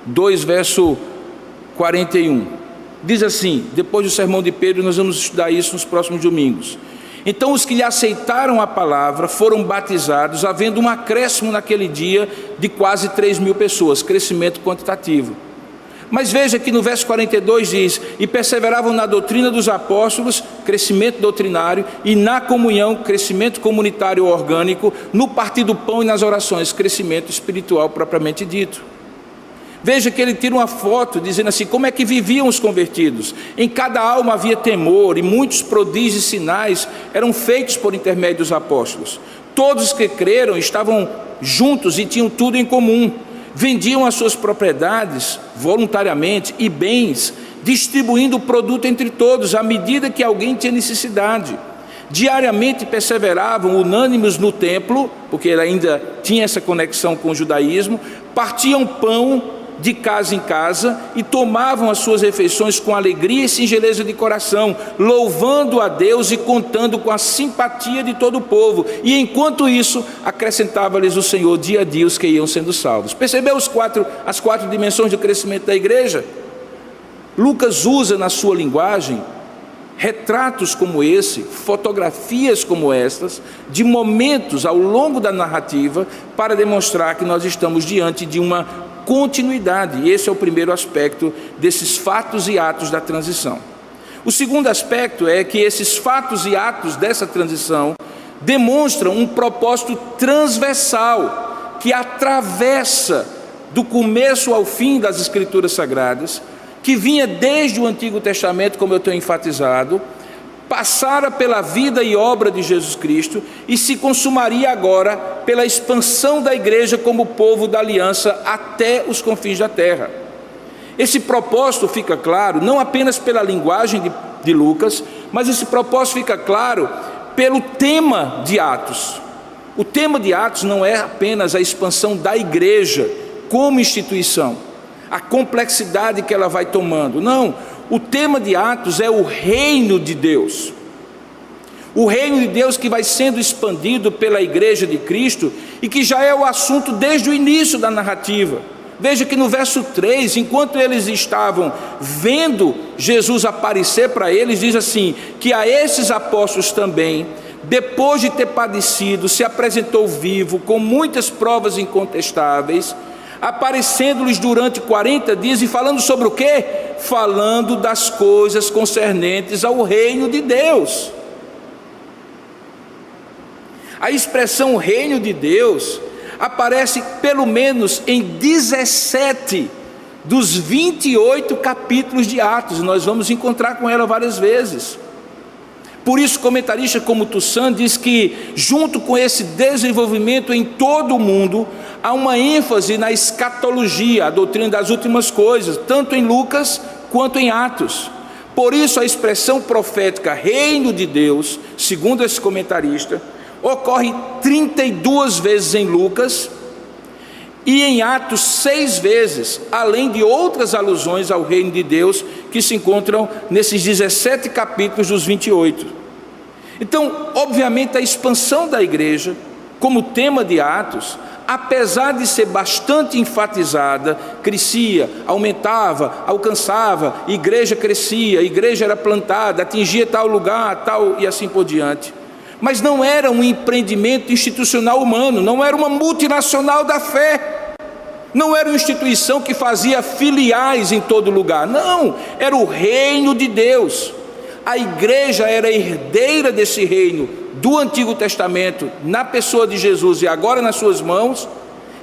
S1: 2, verso 41. Diz assim, depois do sermão de Pedro, nós vamos estudar isso nos próximos domingos. Então os que lhe aceitaram a palavra foram batizados, havendo um acréscimo naquele dia de quase 3.000 pessoas, crescimento quantitativo. Mas veja que no verso 42 diz, e perseveravam na doutrina dos apóstolos, crescimento doutrinário, e na comunhão, crescimento comunitário orgânico, no partir do pão e nas orações, crescimento espiritual propriamente dito. Veja que ele tira uma foto dizendo assim, como é que viviam os convertidos. Em cada alma havia temor, e muitos prodígios e sinais eram feitos por intermédio dos apóstolos. Todos que creram estavam juntos e tinham tudo em comum. Vendiam as suas propriedades voluntariamente e bens, distribuindo o produto entre todos, à medida que alguém tinha necessidade. Diariamente perseveravam unânimes no templo, porque ele ainda tinha essa conexão com o judaísmo, partiam pão de casa em casa e tomavam as suas refeições com alegria e singeleza de coração, louvando a Deus e contando com a simpatia de todo o povo. E enquanto isso, acrescentava-lhes o Senhor dia a dia os que iam sendo salvos. Percebeu as quatro dimensões do crescimento da igreja? Lucas usa na sua linguagem retratos como esse, fotografias como estas, de momentos ao longo da narrativa, para demonstrar que nós estamos diante de uma continuidade. E esse é o primeiro aspecto desses fatos e atos da transição. O segundo aspecto é que esses fatos e atos dessa transição demonstram um propósito transversal que atravessa do começo ao fim das Escrituras Sagradas, que vinha desde o Antigo Testamento, como eu tenho enfatizado, passara pela vida e obra de Jesus Cristo e se consumaria agora pela expansão da igreja como povo da aliança até os confins da terra. Esse propósito fica claro não apenas pela linguagem de Lucas, mas esse propósito fica claro pelo tema de Atos. O tema de Atos não é apenas a expansão da igreja como instituição, a complexidade que ela vai tomando. Não, o tema de Atos é o reino de Deus. O reino de Deus que vai sendo expandido pela igreja de Cristo e que já é o assunto desde o início da narrativa. Veja que no verso 3, enquanto eles estavam vendo Jesus aparecer para eles, diz assim, que a esses apóstolos também, depois de ter padecido, se apresentou vivo, com muitas provas incontestáveis, aparecendo-lhes durante 40 dias e falando sobre o quê? Falando das coisas concernentes ao reino de Deus. A expressão reino de Deus aparece pelo menos em 17 dos 28 capítulos de Atos, e nós vamos encontrar com ela várias vezes. Por isso, comentaristas como Toussaint diz que, junto com esse desenvolvimento em todo o mundo, há uma ênfase na escatologia, a doutrina das últimas coisas, tanto em Lucas quanto em Atos. Por isso, a expressão profética reino de Deus, segundo esse comentarista, ocorre 32 vezes em Lucas e em Atos 6 vezes, além de outras alusões ao reino de Deus que se encontram nesses 17 capítulos dos 28. Então, obviamente, a expansão da igreja, como tema de Atos, apesar de ser bastante enfatizada, crescia, aumentava, alcançava, igreja crescia, igreja era plantada, atingia tal lugar, tal e assim por diante. Mas não era um empreendimento institucional humano, não era uma multinacional da fé, não era uma instituição que fazia filiais em todo lugar, não, era o reino de Deus. A igreja era herdeira desse reino do Antigo Testamento, na pessoa de Jesus e agora nas suas mãos,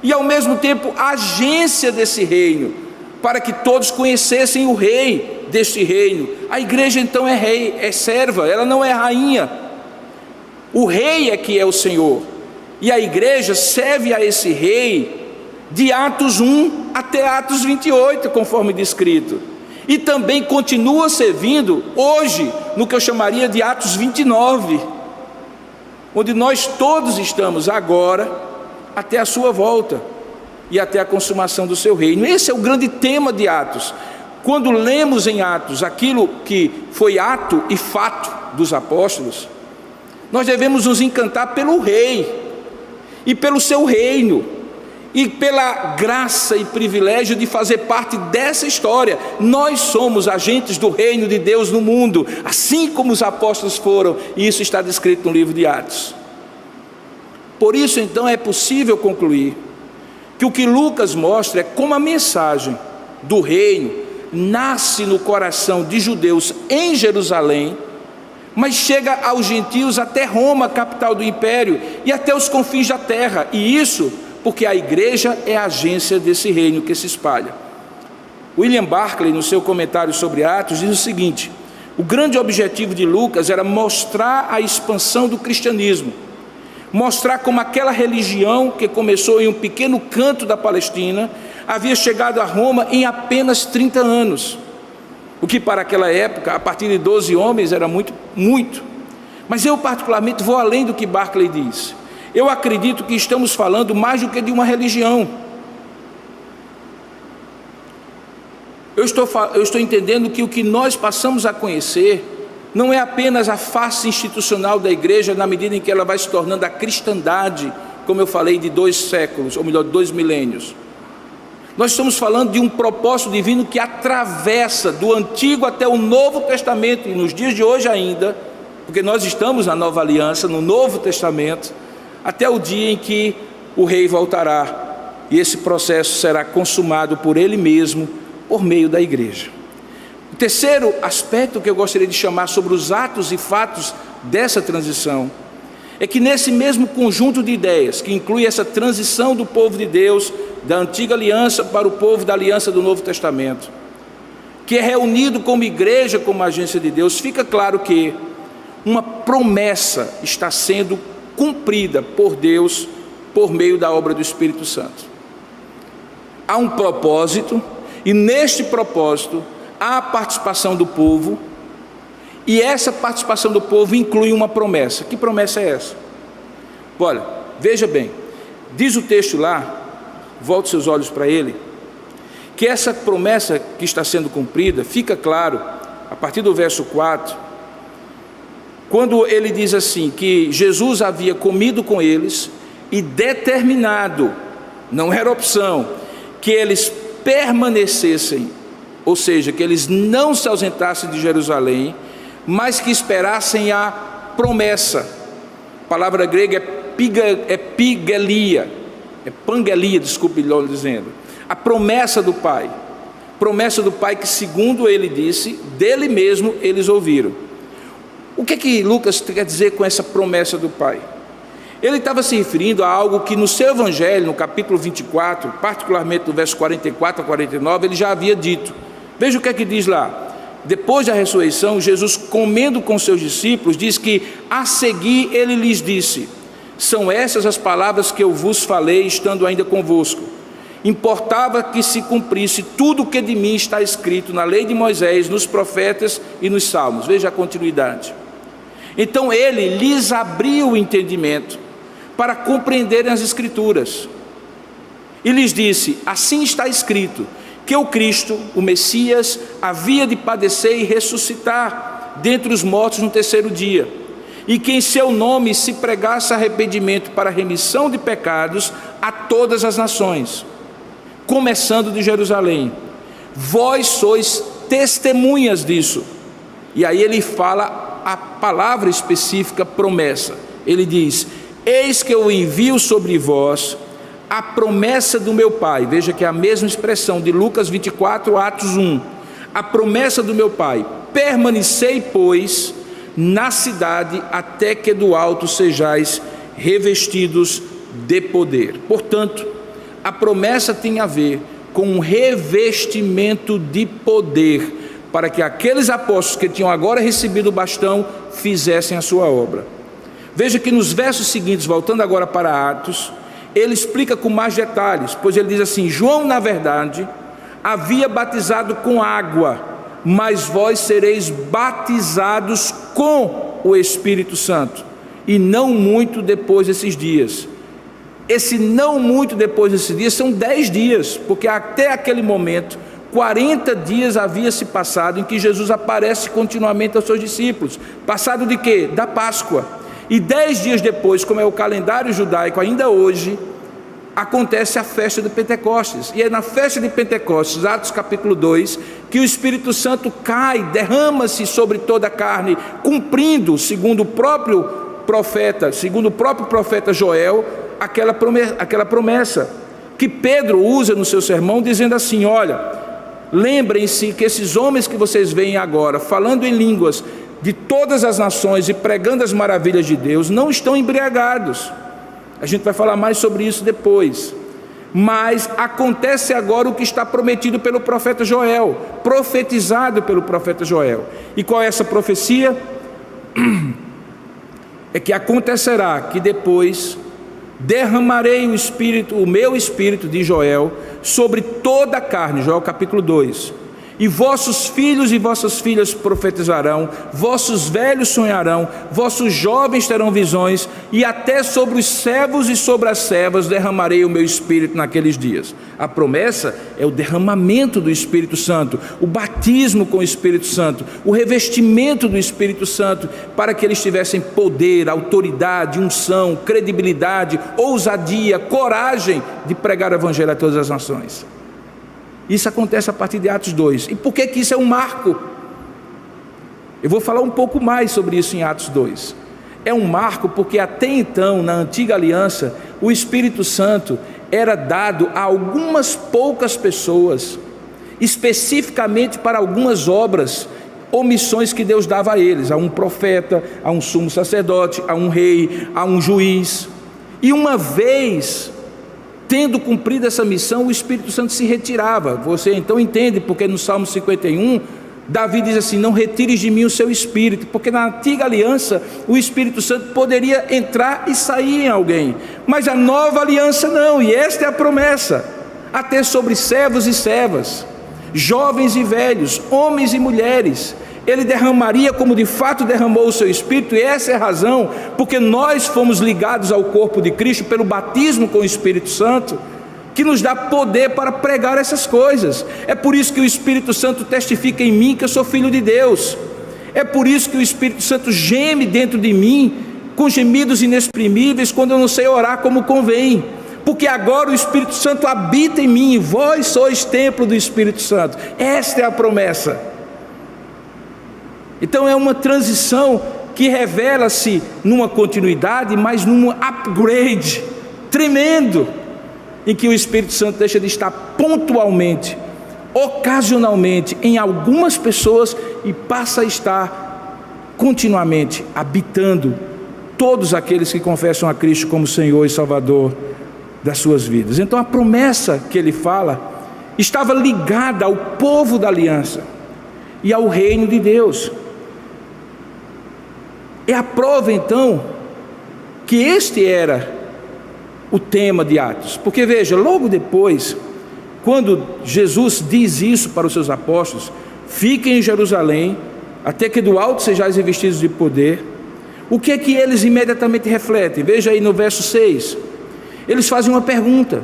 S1: e ao mesmo tempo agência desse reino, para que todos conhecessem o rei deste reino. A igreja então é rei, é serva, ela não é rainha. O rei é que é o Senhor, e a igreja serve a esse rei de Atos 1 até Atos 28, conforme descrito, e também continua servindo hoje no que eu chamaria de Atos 29, onde nós todos estamos agora até a sua volta e até a consumação do seu reino. Esse é o grande tema de Atos. Quando lemos em Atos aquilo que foi ato e fato dos apóstolos, nós devemos nos encantar pelo rei e pelo seu reino, e pela graça e privilégio de fazer parte dessa história. Nós somos agentes do reino de Deus no mundo, assim como os apóstolos foram, e isso está descrito no livro de Atos. Por isso então é possível concluir que o que Lucas mostra é como a mensagem do reino nasce no coração de judeus em Jerusalém, mas chega aos gentios até Roma, capital do império, e até os confins da terra, e isso porque a igreja é a agência desse reino que se espalha. William Barclay, no seu comentário sobre Atos, diz o seguinte: o grande objetivo de Lucas era mostrar a expansão do cristianismo, mostrar como aquela religião que começou em um pequeno canto da Palestina havia chegado a Roma em apenas 30 anos, o que para aquela época, a partir de 12 homens, era muito. Mas eu particularmente vou além do que Barclay diz. Eu acredito que estamos falando mais do que de uma religião. Eu estou entendendo que o que nós passamos a conhecer não é apenas a face institucional da igreja, na medida em que ela vai se tornando a cristandade, como eu falei, de 2 séculos, ou melhor, 2 milênios. Nós estamos falando de um propósito divino que atravessa do Antigo até o Novo Testamento, e nos dias de hoje ainda, porque nós estamos na Nova Aliança, no Novo Testamento, até o dia em que o rei voltará, e esse processo será consumado por ele mesmo, por meio da igreja. O terceiro aspecto que eu gostaria de chamar sobre os atos e fatos dessa transição, é que nesse mesmo conjunto de ideias, que inclui essa transição do povo de Deus, da antiga aliança para o povo da aliança do Novo Testamento, que é reunido como igreja, como agência de Deus, fica claro que uma promessa está sendo cumprida por Deus por meio da obra do Espírito Santo. Há um propósito, e neste propósito há a participação do povo, e essa participação do povo inclui uma promessa. Que promessa é essa? Olha, veja bem, diz o texto lá, volte seus olhos para ele, que essa promessa que está sendo cumprida, fica claro, a partir do verso 4, quando ele diz assim, que Jesus havia comido com eles e determinado, não era opção, que eles permanecessem, ou seja, que eles não se ausentassem de Jerusalém, mas que esperassem a promessa. A palavra grega é pigelia, é pangelia, desculpe melhor dizendo, a promessa do Pai que, segundo ele disse, dele mesmo eles ouviram. O que Lucas quer dizer com essa promessa do Pai? Ele estava se referindo a algo que no seu evangelho, no capítulo 24, particularmente no verso 44 a 49, ele já havia dito. Veja o que diz lá. Depois da ressurreição, Jesus, comendo com seus discípulos, diz que a seguir ele lhes disse: são essas as palavras que eu vos falei estando ainda convosco. Importava que se cumprisse tudo o que de mim está escrito na lei de Moisés, nos profetas e nos salmos. Veja a continuidade. Então ele lhes abriu o entendimento para compreenderem as escrituras. e lhes disse: assim está escrito, que o Cristo, o Messias, havia de padecer e ressuscitar dentre os mortos no terceiro dia, e que em seu nome se pregasse arrependimento para remissão de pecados a todas as nações, começando de Jerusalém. Vós sois testemunhas disso. E aí ele fala a palavra específica, promessa. Ele diz: eis que eu envio sobre vós a promessa do meu Pai. Veja que é a mesma expressão de Lucas 24, Atos 1. A promessa do meu Pai: permanecei, pois, na cidade, até que do alto sejais revestidos de poder. Portanto, a promessa tem a ver com um revestimento de poder, para que aqueles apóstolos que tinham agora recebido o bastão fizessem a sua obra. Veja que nos versos seguintes, voltando agora para Atos, ele explica com mais detalhes, pois ele diz assim: João, na verdade, havia batizado com água, mas vós sereis batizados com o Espírito Santo, e não muito depois desses dias. Esse não muito depois desses dias são 10 dias, porque até aquele momento 40 dias havia se passado em que Jesus aparece continuamente aos seus discípulos. Passado de quê? Da Páscoa. E 10 dias depois, como é o calendário judaico ainda hoje, acontece a festa de Pentecostes. E é na festa de Pentecostes, Atos capítulo 2, que o Espírito Santo cai, derrama-se sobre toda a carne, cumprindo, segundo o próprio profeta Joel, aquela promessa que Pedro usa no seu sermão, dizendo assim: olha, lembrem-se que esses homens que vocês veem agora, falando em línguas de todas as nações e pregando as maravilhas de Deus, não estão embriagados. A gente vai falar mais sobre isso depois. Mas acontece agora o que está prometido pelo profeta Joel, profetizado pelo profeta Joel. E qual é essa profecia? É que acontecerá que depois derramarei o meu espírito, de Joel, sobre toda a carne, Joel capítulo 2, e vossos filhos e vossas filhas profetizarão, vossos velhos sonharão, vossos jovens terão visões, e até sobre os servos e sobre as servas derramarei o meu espírito naqueles dias. A promessa é o derramamento do Espírito Santo, o batismo com o Espírito Santo, o revestimento do Espírito Santo, para que eles tivessem poder, autoridade, unção, credibilidade, ousadia, coragem de pregar o evangelho a todas as nações. Isso acontece a partir de Atos 2. E por que isso é um marco? Eu vou falar um pouco mais sobre isso em Atos 2. É um marco porque até então, na antiga aliança, o Espírito Santo era dado a algumas poucas pessoas, especificamente para algumas obras ou missões que Deus dava a eles, a um profeta, a um sumo sacerdote, a um rei, a um juiz. E uma vez tendo cumprido essa missão, o Espírito Santo se retirava. Você então entende porque no Salmo 51, Davi diz assim: não retires de mim o seu Espírito, porque na antiga aliança o Espírito Santo poderia entrar e sair em alguém, mas a nova aliança não, e esta é a promessa, até sobre servos e servas, jovens e velhos, homens e mulheres. Ele derramaria como de fato derramou o seu Espírito, e essa é a razão porque nós fomos ligados ao corpo de Cristo pelo batismo com o Espírito Santo, que nos dá poder para pregar essas coisas. É por isso que o Espírito Santo testifica em mim que eu sou filho de Deus. É por isso que o Espírito Santo geme dentro de mim com gemidos inexprimíveis quando eu não sei orar como convém, porque agora o Espírito Santo habita em mim, e vós sois templo do Espírito Santo. Esta é a promessa. Então é uma transição que revela-se numa continuidade, mas num upgrade tremendo, em que o Espírito Santo deixa de estar pontualmente, ocasionalmente em algumas pessoas e passa a estar continuamente habitando todos aqueles que confessam a Cristo como Senhor e Salvador das suas vidas. Então a promessa que ele fala estava ligada ao povo da aliança e ao reino de Deus. É a prova então que este era o tema de Atos, porque veja, logo depois, quando Jesus diz isso para os seus apóstolos: fiquem em Jerusalém, até que do alto sejais revestidos de poder, o que é que eles imediatamente refletem? Veja aí no verso 6, eles fazem uma pergunta: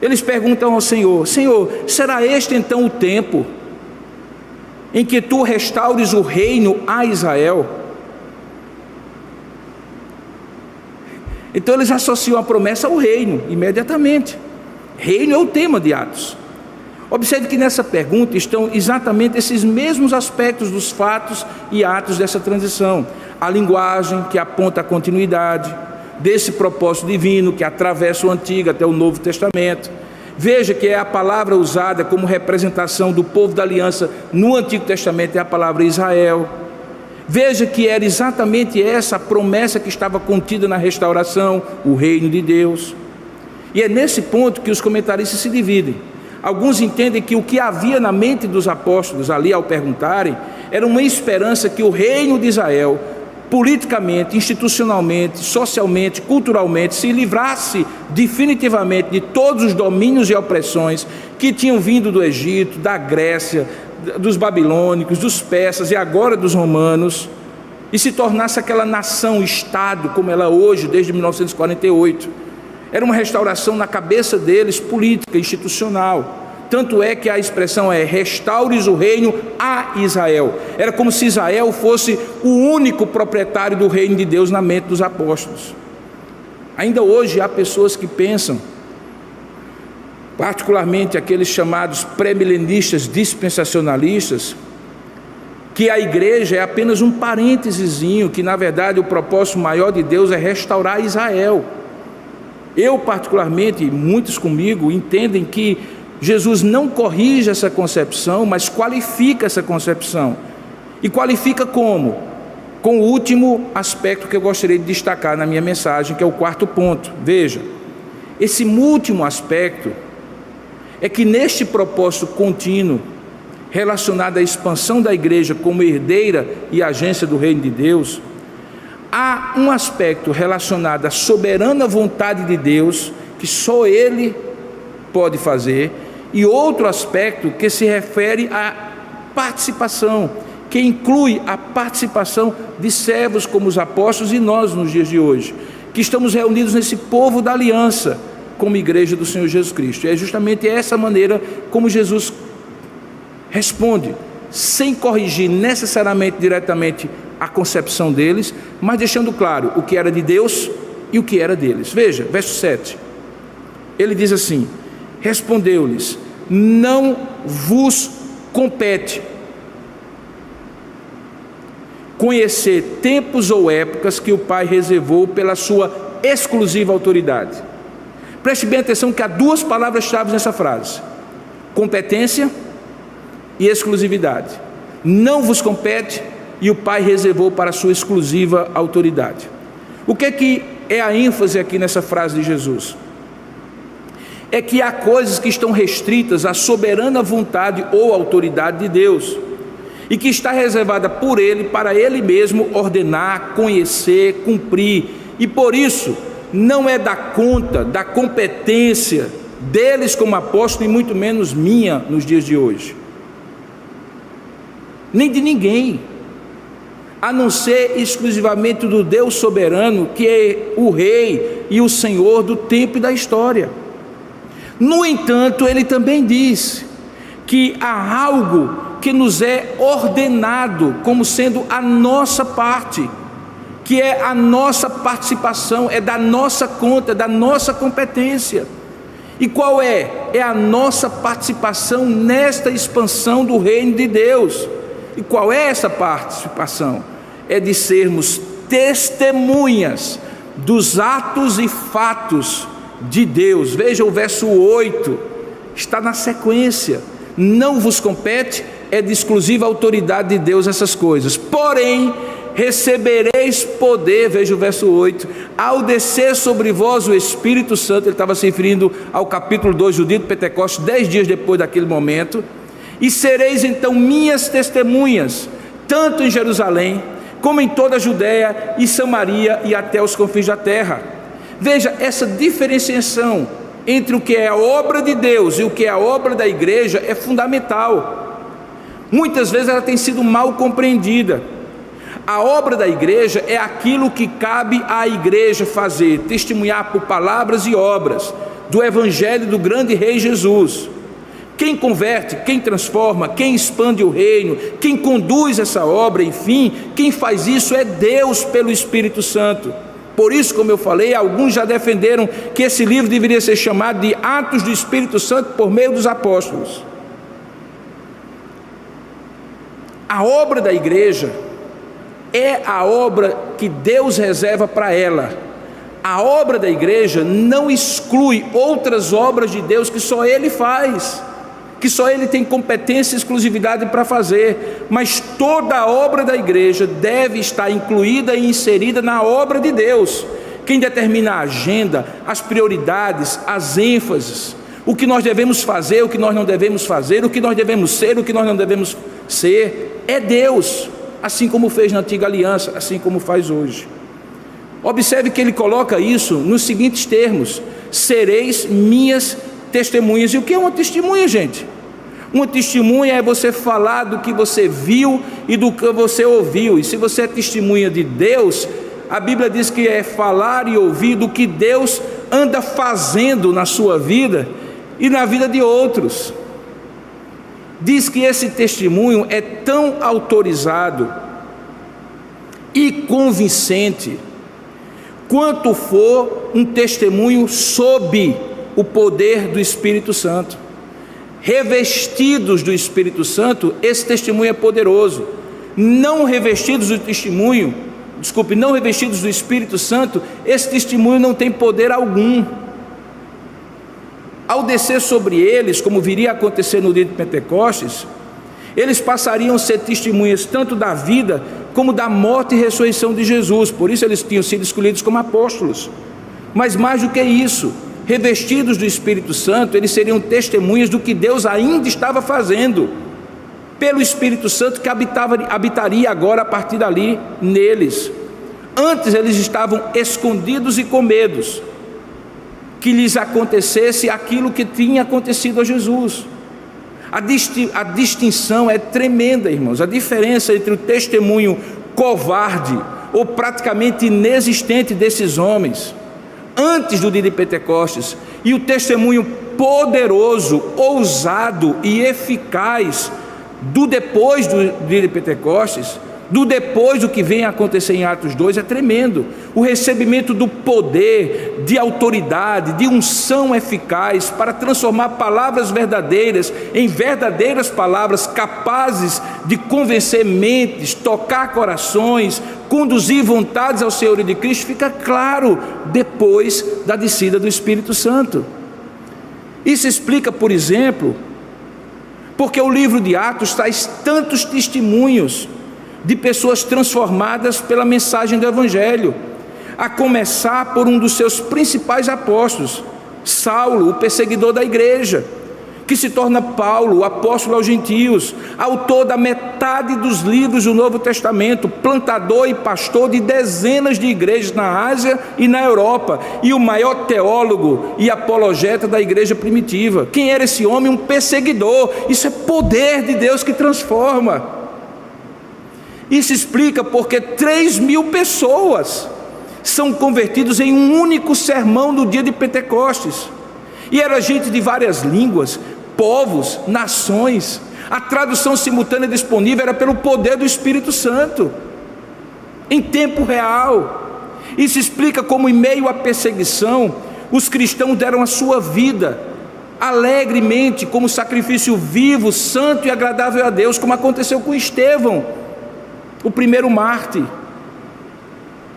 S1: Eles perguntam ao Senhor: Senhor, será este então o tempo em que tu restaures o reino a Israel? Então eles associam a promessa ao reino imediatamente. Reino é o tema de Atos. Observe que nessa pergunta estão exatamente esses mesmos aspectos dos fatos e atos dessa transição. A linguagem que aponta a continuidade desse propósito divino que atravessa o Antigo até o Novo Testamento. Veja que é a palavra usada como representação do povo da aliança no Antigo Testamento, é a palavra Israel. Veja que era exatamente essa a promessa que estava contida na restauração, o reino de Deus. E é nesse ponto que os comentaristas se dividem. Alguns entendem que o que havia na mente dos apóstolos ali ao perguntarem era uma esperança que o reino de Israel, politicamente, institucionalmente, socialmente, culturalmente, se livrasse definitivamente de todos os domínios e opressões que tinham vindo do Egito, da Grécia, dos babilônicos, dos persas e agora dos romanos, e se tornasse aquela nação-estado como ela é hoje, desde 1948. Era uma restauração na cabeça deles, política, institucional. Tanto é que a expressão é: restaures o reino a Israel. Era como se Israel fosse o único proprietário do reino de Deus na mente dos apóstolos. Ainda hoje há pessoas que pensam, particularmente aqueles chamados pré-milenistas dispensacionalistas, que a igreja é apenas um parêntesezinho, que na verdade o propósito maior de Deus é restaurar Israel. Eu particularmente, e muitos comigo, entendem que Jesus não corrige essa concepção, mas qualifica essa concepção. E qualifica como? Com o último aspecto que eu gostaria de destacar na minha mensagem, que é o quarto ponto. Veja, esse último aspecto é que neste propósito contínuo, relacionado à expansão da igreja como herdeira e agência do reino de Deus, há um aspecto relacionado à soberana vontade de Deus, que só Ele pode fazer, e outro aspecto que se refere à participação, que inclui a participação de servos como os apóstolos e nós nos dias de hoje, que estamos reunidos nesse povo da aliança, como igreja do Senhor Jesus Cristo. E é justamente essa maneira como Jesus responde, sem corrigir necessariamente diretamente a concepção deles, mas deixando claro o que era de Deus e o que era deles. Veja, verso 7, ele diz assim: respondeu-lhes: não vos compete conhecer tempos ou épocas que o Pai reservou pela sua exclusiva autoridade. Preste bem atenção que há duas palavras-chave nessa frase: competência e exclusividade. Não vos compete, e o Pai reservou para a sua exclusiva autoridade. O que é a ênfase aqui nessa frase de Jesus? É que há coisas que estão restritas à soberana vontade ou autoridade de Deus, e que está reservada por Ele, para Ele mesmo ordenar, conhecer, cumprir, e por isso não é da conta, da competência deles como apóstolo, e muito menos minha nos dias de hoje, nem de ninguém, a não ser exclusivamente do Deus soberano, que é o Rei e o Senhor do tempo e da história. No entanto, ele também diz que há algo que nos é ordenado como sendo a nossa parte, que é a nossa participação, é da nossa conta, é da nossa competência. E qual é? É a nossa participação nesta expansão do reino de Deus. E qual é essa participação? É de sermos testemunhas dos atos e fatos de Deus. Veja o verso 8, está na sequência: não vos compete, é de exclusiva autoridade de Deus essas coisas, porém recebereis poder, veja o verso 8, ao descer sobre vós o Espírito Santo. Ele estava se referindo ao capítulo 2 do dia do Pentecostes, 10 dias depois daquele momento, e sereis então minhas testemunhas, tanto em Jerusalém, como em toda a Judéia e Samaria e até os confins da terra. Veja, essa diferenciação entre o que é a obra de Deus e o que é a obra da igreja é fundamental. Muitas vezes ela tem sido mal compreendida. A obra da igreja é aquilo que cabe à igreja fazer, testemunhar por palavras e obras, do Evangelho do grande Rei Jesus. Quem converte, quem transforma, quem expande o reino, quem conduz essa obra, enfim, quem faz isso é Deus pelo Espírito Santo. Por isso, como eu falei, alguns já defenderam que esse livro deveria ser chamado de Atos do Espírito Santo por meio dos apóstolos. A obra da igreja é a obra que Deus reserva para ela. A obra da igreja não exclui outras obras de Deus que só Ele faz, que só Ele tem competência e exclusividade para fazer, mas toda a obra da igreja deve estar incluída e inserida na obra de Deus. Quem determina a agenda, as prioridades, as ênfases, o que nós devemos fazer, o que nós não devemos fazer, o que nós devemos ser, o que nós não devemos ser, é Deus, assim como fez na antiga aliança, assim como faz hoje. Observe que ele coloca isso nos seguintes termos: sereis minhas testemunhas. E o que é uma testemunha, gente? Uma testemunha é você falar do que você viu e do que você ouviu. E se você é testemunha de Deus, a Bíblia diz que é falar e ouvir do que Deus anda fazendo na sua vida e na vida de outros. Diz que esse testemunho é tão autorizado e convincente quanto for um testemunho sob o poder do Espírito Santo. Revestidos do Espírito Santo, esse testemunho é poderoso. Não revestidos do não revestidos do Espírito Santo, esse testemunho não tem poder algum. Ao descer sobre eles, como viria a acontecer no dia de Pentecostes, eles passariam a ser testemunhas tanto da vida como da morte e ressurreição de Jesus. Por isso eles tinham sido escolhidos como apóstolos. Mas mais do que isso, revestidos do Espírito Santo, eles seriam testemunhas do que Deus ainda estava fazendo pelo Espírito Santo que habitaria agora a partir dali neles. Antes eles estavam escondidos e com medos que lhes acontecesse aquilo que tinha acontecido a Jesus. A distinção é tremenda, irmãos. A diferença entre o testemunho covarde ou praticamente inexistente desses homens antes do dia de Pentecostes e o testemunho poderoso, ousado e eficaz do depois do dia de Pentecostes, do depois do que vem a acontecer em Atos 2, é tremendo. O recebimento do poder, de autoridade, de unção eficaz para transformar palavras verdadeiras em verdadeiras palavras capazes de convencer mentes, tocar corações, conduzir vontades ao Senhor e de Cristo, fica claro depois da descida do Espírito Santo. Isso explica, por exemplo, porque o livro de Atos traz tantos testemunhos de pessoas transformadas pela mensagem do Evangelho, a começar por um dos seus principais apóstolos, Saulo, o perseguidor da igreja, que se torna Paulo, o apóstolo aos gentios, autor da metade dos livros do Novo Testamento, plantador e pastor de dezenas de igrejas na Ásia e na Europa, e o maior teólogo e apologeta da igreja primitiva. Quem era esse homem? Um perseguidor. Isso é poder de Deus que transforma. Isso explica porque 3.000 pessoas são convertidos em um único sermão no dia de Pentecostes. E era gente de várias línguas, povos, nações. A tradução simultânea disponível era pelo poder do Espírito Santo, em tempo real. Isso explica como, em meio à perseguição, os cristãos deram a sua vida alegremente como sacrifício vivo, santo e agradável a Deus, como aconteceu com Estevão, o primeiro mártir.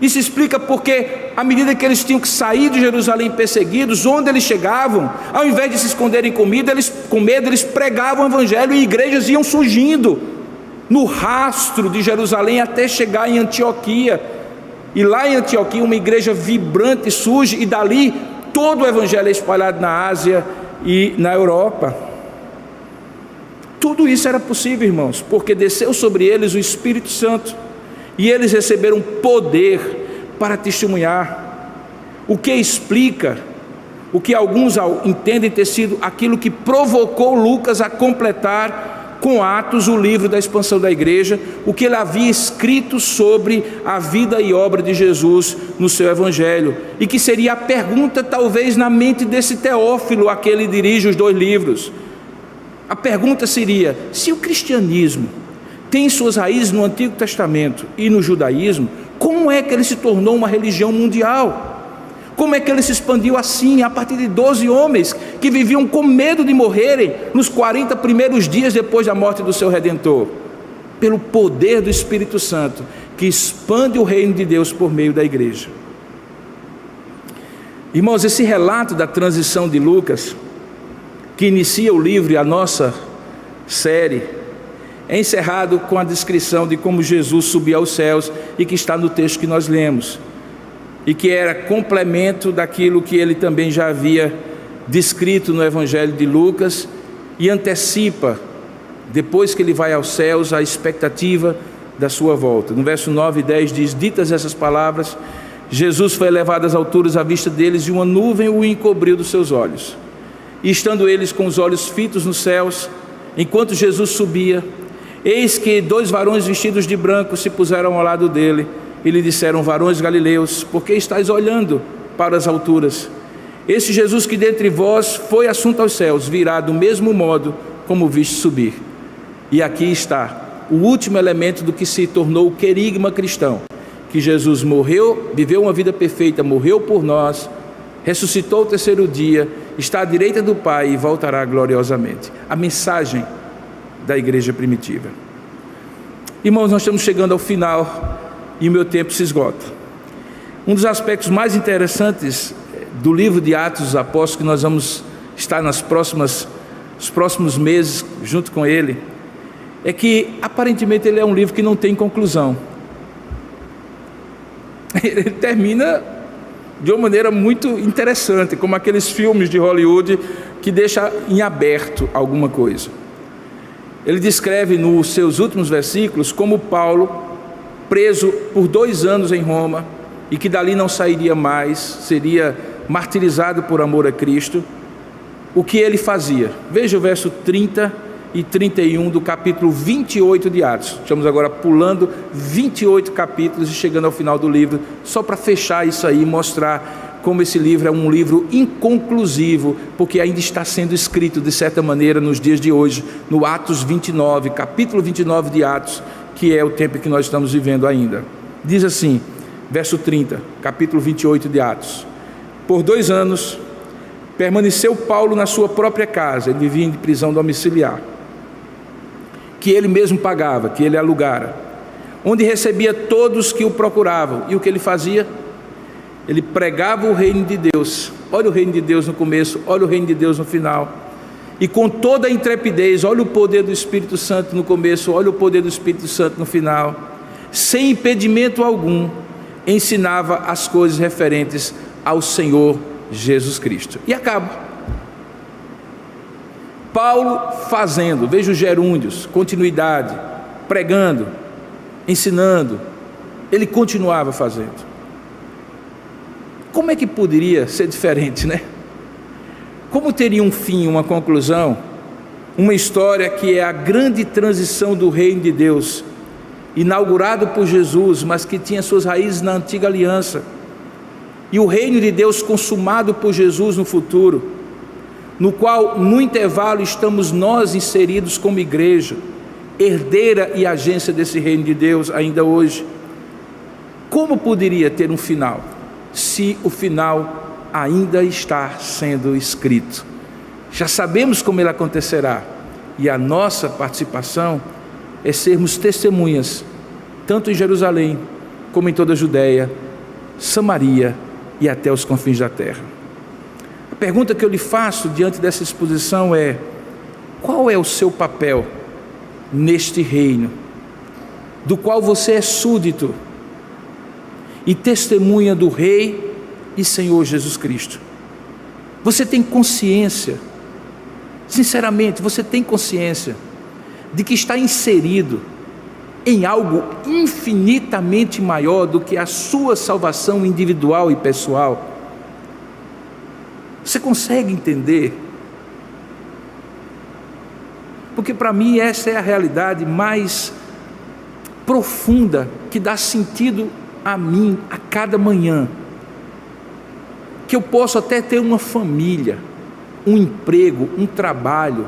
S1: Isso explica porque, à medida que eles tinham que sair de Jerusalém perseguidos, onde eles chegavam, ao invés de se esconderem com medo, eles pregavam o Evangelho e igrejas iam surgindo no rastro de Jerusalém até chegar em Antioquia. E lá em Antioquia uma igreja vibrante surge e dali todo o Evangelho é espalhado na Ásia e na Europa. Tudo isso era possível, irmãos, porque desceu sobre eles o Espírito Santo e eles receberam poder para testemunhar, o que explica o que alguns entendem ter sido aquilo que provocou Lucas a completar com Atos, o livro da expansão da igreja, o que ele havia escrito sobre a vida e obra de Jesus no seu evangelho, e que seria a pergunta talvez na mente desse Teófilo a que ele dirige os 2 livros. A pergunta seria: se o cristianismo tem suas raízes no Antigo Testamento e no judaísmo, como é que ele se tornou uma religião mundial? Como é que ele se expandiu assim, a partir de 12 homens que viviam com medo de morrerem nos 40 primeiros dias depois da morte do seu Redentor? Pelo poder do Espírito Santo, que expande o reino de Deus por meio da igreja. Irmãos, esse relato da transição de Lucas, que inicia o livro e a nossa série, é encerrado com a descrição de como Jesus subiu aos céus e que está no texto que nós lemos, e que era complemento daquilo que ele também já havia descrito no Evangelho de Lucas, e antecipa, depois que ele vai aos céus, a expectativa da sua volta. No verso 9 e 10 diz: ditas essas palavras, Jesus foi elevado às alturas à vista deles, e uma nuvem o encobriu dos seus olhos. E estando eles com os olhos fitos nos céus, enquanto Jesus subia, eis que 2 varões vestidos de branco se puseram ao lado dele, e lhe disseram: varões galileus, por que estáis olhando para as alturas? Esse Jesus que dentre vós foi assunto aos céus, virá do mesmo modo como viste subir. E aqui está o último elemento do que se tornou o querigma cristão, que Jesus morreu, viveu uma vida perfeita, morreu por nós, ressuscitou ao 3º dia, está à direita do Pai e voltará gloriosamente. A mensagem da igreja primitiva. Irmãos, nós estamos chegando ao final e o meu tempo se esgota. Um dos aspectos mais interessantes do livro de Atos dos Apóstolos, que nós vamos estar nos próximos meses junto com ele, é que aparentemente ele é um livro que não tem conclusão. Ele termina de uma maneira muito interessante, como aqueles filmes de Hollywood que deixa em aberto alguma coisa. Ele descreve nos seus últimos versículos como Paulo, preso por 2 anos em Roma, e que dali não sairia mais, seria martirizado por amor a Cristo, o que ele fazia. Veja o verso 30 e 31 do capítulo 28 de Atos. Estamos agora pulando 28 capítulos e chegando ao final do livro, só para fechar isso aí e mostrar como esse livro é um livro inconclusivo, porque ainda está sendo escrito de certa maneira nos dias de hoje, no Atos 29, capítulo 29 de Atos, que é o tempo que nós estamos vivendo ainda. Diz assim, verso 30, capítulo 28 de Atos: por 2 anos permaneceu Paulo na sua própria casa, ele vivia em prisão domiciliar, que ele mesmo pagava, que ele alugara, onde recebia todos que o procuravam. E o que ele fazia? Ele pregava o reino de Deus. Olha o reino de Deus no começo, olha o reino de Deus no final. E com toda a intrepidez, olha o poder do Espírito Santo no começo, olha o poder do Espírito Santo no final. Sem impedimento algum, ensinava as coisas referentes ao Senhor Jesus Cristo. E acaba. Paulo fazendo, veja os gerúndios, continuidade, pregando, ensinando, ele continuava fazendo. Como é que poderia ser diferente, né? Como teria um fim, uma conclusão, uma história que é a grande transição do reino de Deus, inaugurado por Jesus, mas que tinha suas raízes na antiga aliança, e o reino de Deus consumado por Jesus no futuro, no qual no intervalo estamos nós inseridos como igreja, herdeira e agência desse reino de Deus ainda hoje. Como poderia ter um final, se o final ainda está sendo escrito? Já sabemos como ele acontecerá, e a nossa participação é sermos testemunhas, tanto em Jerusalém, como em toda a Judéia, Samaria e até os confins da terra. A pergunta que eu lhe faço diante dessa exposição é: qual é o seu papel neste reino, do qual você é súdito e testemunha do Rei e Senhor Jesus Cristo? Você tem consciência, sinceramente, você tem consciência de que está inserido em algo infinitamente maior do que a sua salvação individual e pessoal? Você consegue entender? porque para mim essa é a realidade mais profunda que dá sentido a mim a cada manhã. Que eu posso até ter uma família, um emprego, um trabalho,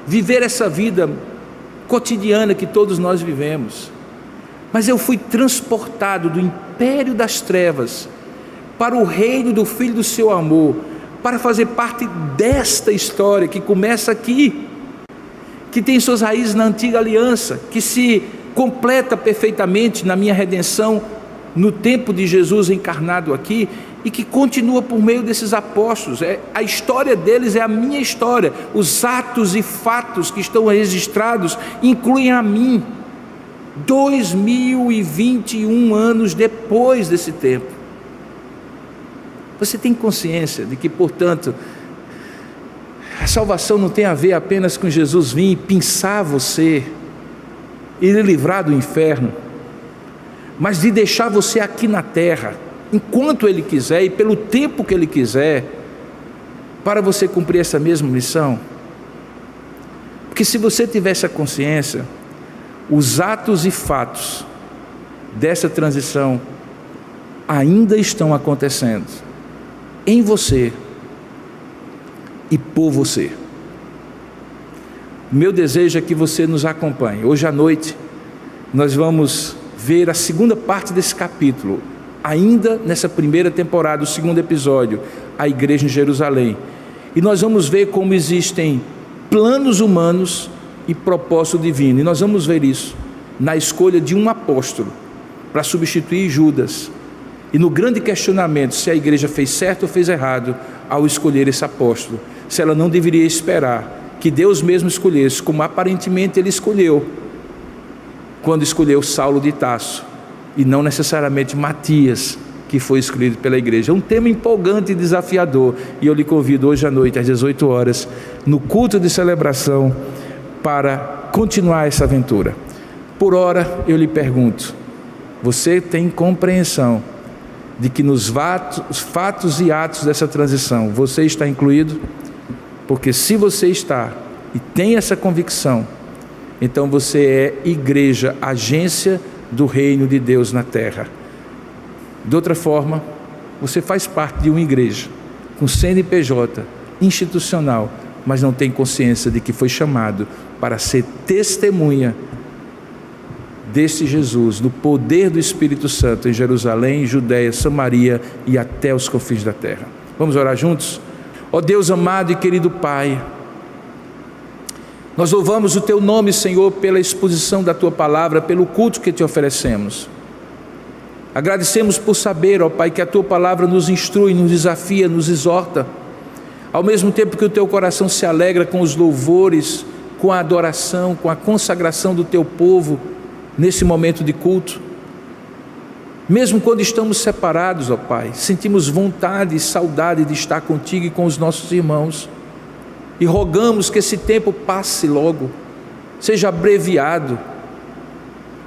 S1: viver essa vida cotidiana que todos nós vivemos. Mas eu fui transportado do império das trevas para o reino do Filho do seu amor, para fazer parte desta história que começa aqui, que tem suas raízes na antiga aliança, que se completa perfeitamente na minha redenção, no tempo de Jesus encarnado aqui, e que continua por meio desses apóstolos. A história deles é a minha história. Os atos e fatos que estão registrados incluem a mim, 2021 anos depois desse tempo. Você tem consciência de que, portanto, a salvação não tem a ver apenas com Jesus vir pinçar você e lhe livrar do inferno, mas de deixar você aqui na terra, enquanto Ele quiser e pelo tempo que Ele quiser, para você cumprir essa mesma missão. Porque se você tiver essa consciência, os atos e fatos dessa transição ainda estão acontecendo em você e por você. Meu desejo é que você nos acompanhe. Hoje à noite nós vamos ver a segunda parte desse capítulo, ainda nessa primeira temporada, o segundo episódio, a igreja em Jerusalém. E nós vamos ver como existem planos humanos e propósito divino. E nós vamos ver isso na escolha de um apóstolo para substituir Judas. E no grande questionamento se a igreja fez certo ou fez errado ao escolher esse apóstolo. Se ela não deveria esperar que Deus mesmo escolhesse, como aparentemente Ele escolheu, quando escolheu Saulo de Tarso, e não necessariamente Matias, que foi escolhido pela igreja. É um tema empolgante e desafiador, e eu lhe convido hoje à noite, às 18 horas, no culto de celebração, para continuar essa aventura. Por ora, eu lhe pergunto, você tem compreensão de que nos fatos e atos dessa transição, você está incluído? Porque se você está e tem essa convicção, então você é igreja, agência do reino de Deus na terra. De outra forma, você faz parte de uma igreja com CNPJ institucional, mas não tem consciência de que foi chamado para ser testemunha desse Jesus, do poder do Espírito Santo em Jerusalém, Judeia, Samaria e até os confins da terra. Vamos orar juntos? Ó Deus amado e querido Pai, nós louvamos o Teu nome, Senhor, pela exposição da Tua palavra, pelo culto que Te oferecemos. Agradecemos por saber, ó Pai, que a Tua palavra nos instrui, nos desafia, nos exorta, ao mesmo tempo que o Teu coração se alegra com os louvores, com a adoração, com a consagração do Teu povo nesse momento de culto. Mesmo quando estamos separados, ó Pai, sentimos vontade e saudade de estar contigo e com os nossos irmãos, e rogamos que esse tempo passe logo, seja abreviado,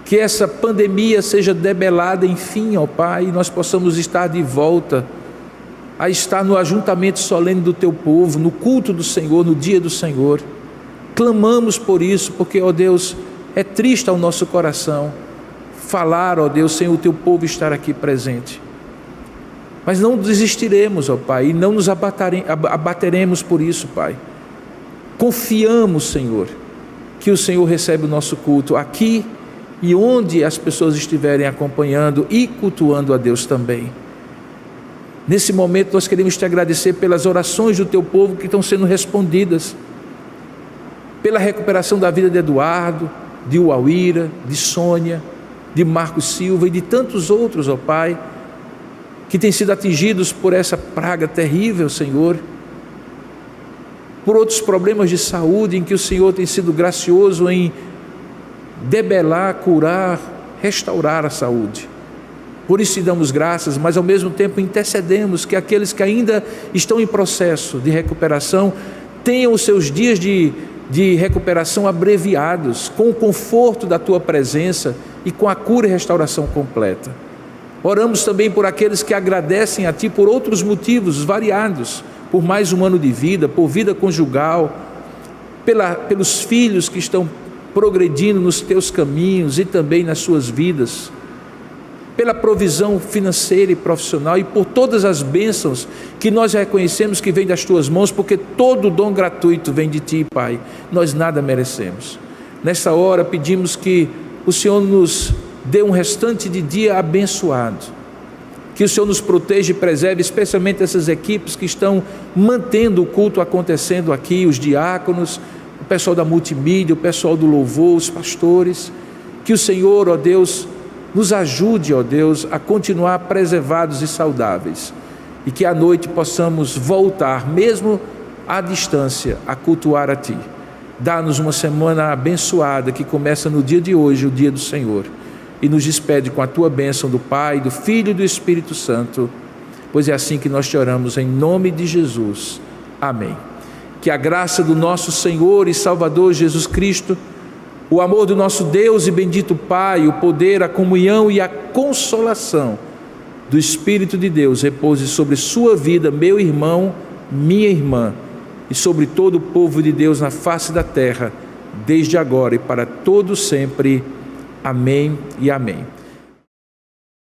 S1: que essa pandemia seja debelada, enfim, ó Pai, e nós possamos estar de volta a estar no ajuntamento solene do Teu povo, no culto do Senhor, no dia do Senhor. Clamamos por isso, porque, ó Deus, é triste ao nosso coração falar, ó Deus, sem o Teu povo estar aqui presente. Mas não desistiremos, ó Pai, e não nos abateremos por isso, Pai. Confiamos, Senhor, que o Senhor recebe o nosso culto aqui e onde as pessoas estiverem acompanhando e cultuando a Deus também. Nesse momento nós queremos Te agradecer pelas orações do Teu povo que estão sendo respondidas, pela recuperação da vida de Eduardo, de Uauíra, de Sônia, de Marcos Silva e de tantos outros, ó Pai, que têm sido atingidos por essa praga terrível, Senhor, por outros problemas de saúde em que o Senhor tem sido gracioso em debelar, curar, restaurar a saúde. Por isso Te damos graças, mas ao mesmo tempo intercedemos que aqueles que ainda estão em processo de recuperação tenham os seus dias de recuperação abreviados, com o conforto da Tua presença e com a cura e restauração completa. Oramos também por aqueles que agradecem a Ti por outros motivos variados, por mais um ano de vida, por vida conjugal, pelos filhos que estão progredindo nos teus caminhos e também nas suas vidas, pela provisão financeira e profissional e por todas as bênçãos que nós reconhecemos que vem das tuas mãos, porque todo dom gratuito vem de ti, Pai, nós nada merecemos. Nessa hora pedimos que o Senhor nos dê um restante de dia abençoado, que o Senhor nos proteja e preserve, especialmente essas equipes que estão mantendo o culto acontecendo aqui, os diáconos, o pessoal da multimídia, o pessoal do louvor, os pastores. Que o Senhor, ó Deus, nos ajude, ó Deus, a continuar preservados e saudáveis, e que à noite possamos voltar, mesmo à distância, a cultuar a Ti. Dá-nos uma semana abençoada que começa no dia de hoje, o dia do Senhor, e nos despede com a Tua bênção do Pai, do Filho e do Espírito Santo, pois é assim que nós te oramos, em nome de Jesus. Amém. Que a graça do nosso Senhor e Salvador Jesus Cristo, o amor do nosso Deus e bendito Pai, o poder, a comunhão e a consolação do Espírito de Deus repouse sobre sua vida, meu irmão, minha irmã, e sobre todo o povo de Deus na face da terra, desde agora e para todo sempre. Amém e amém.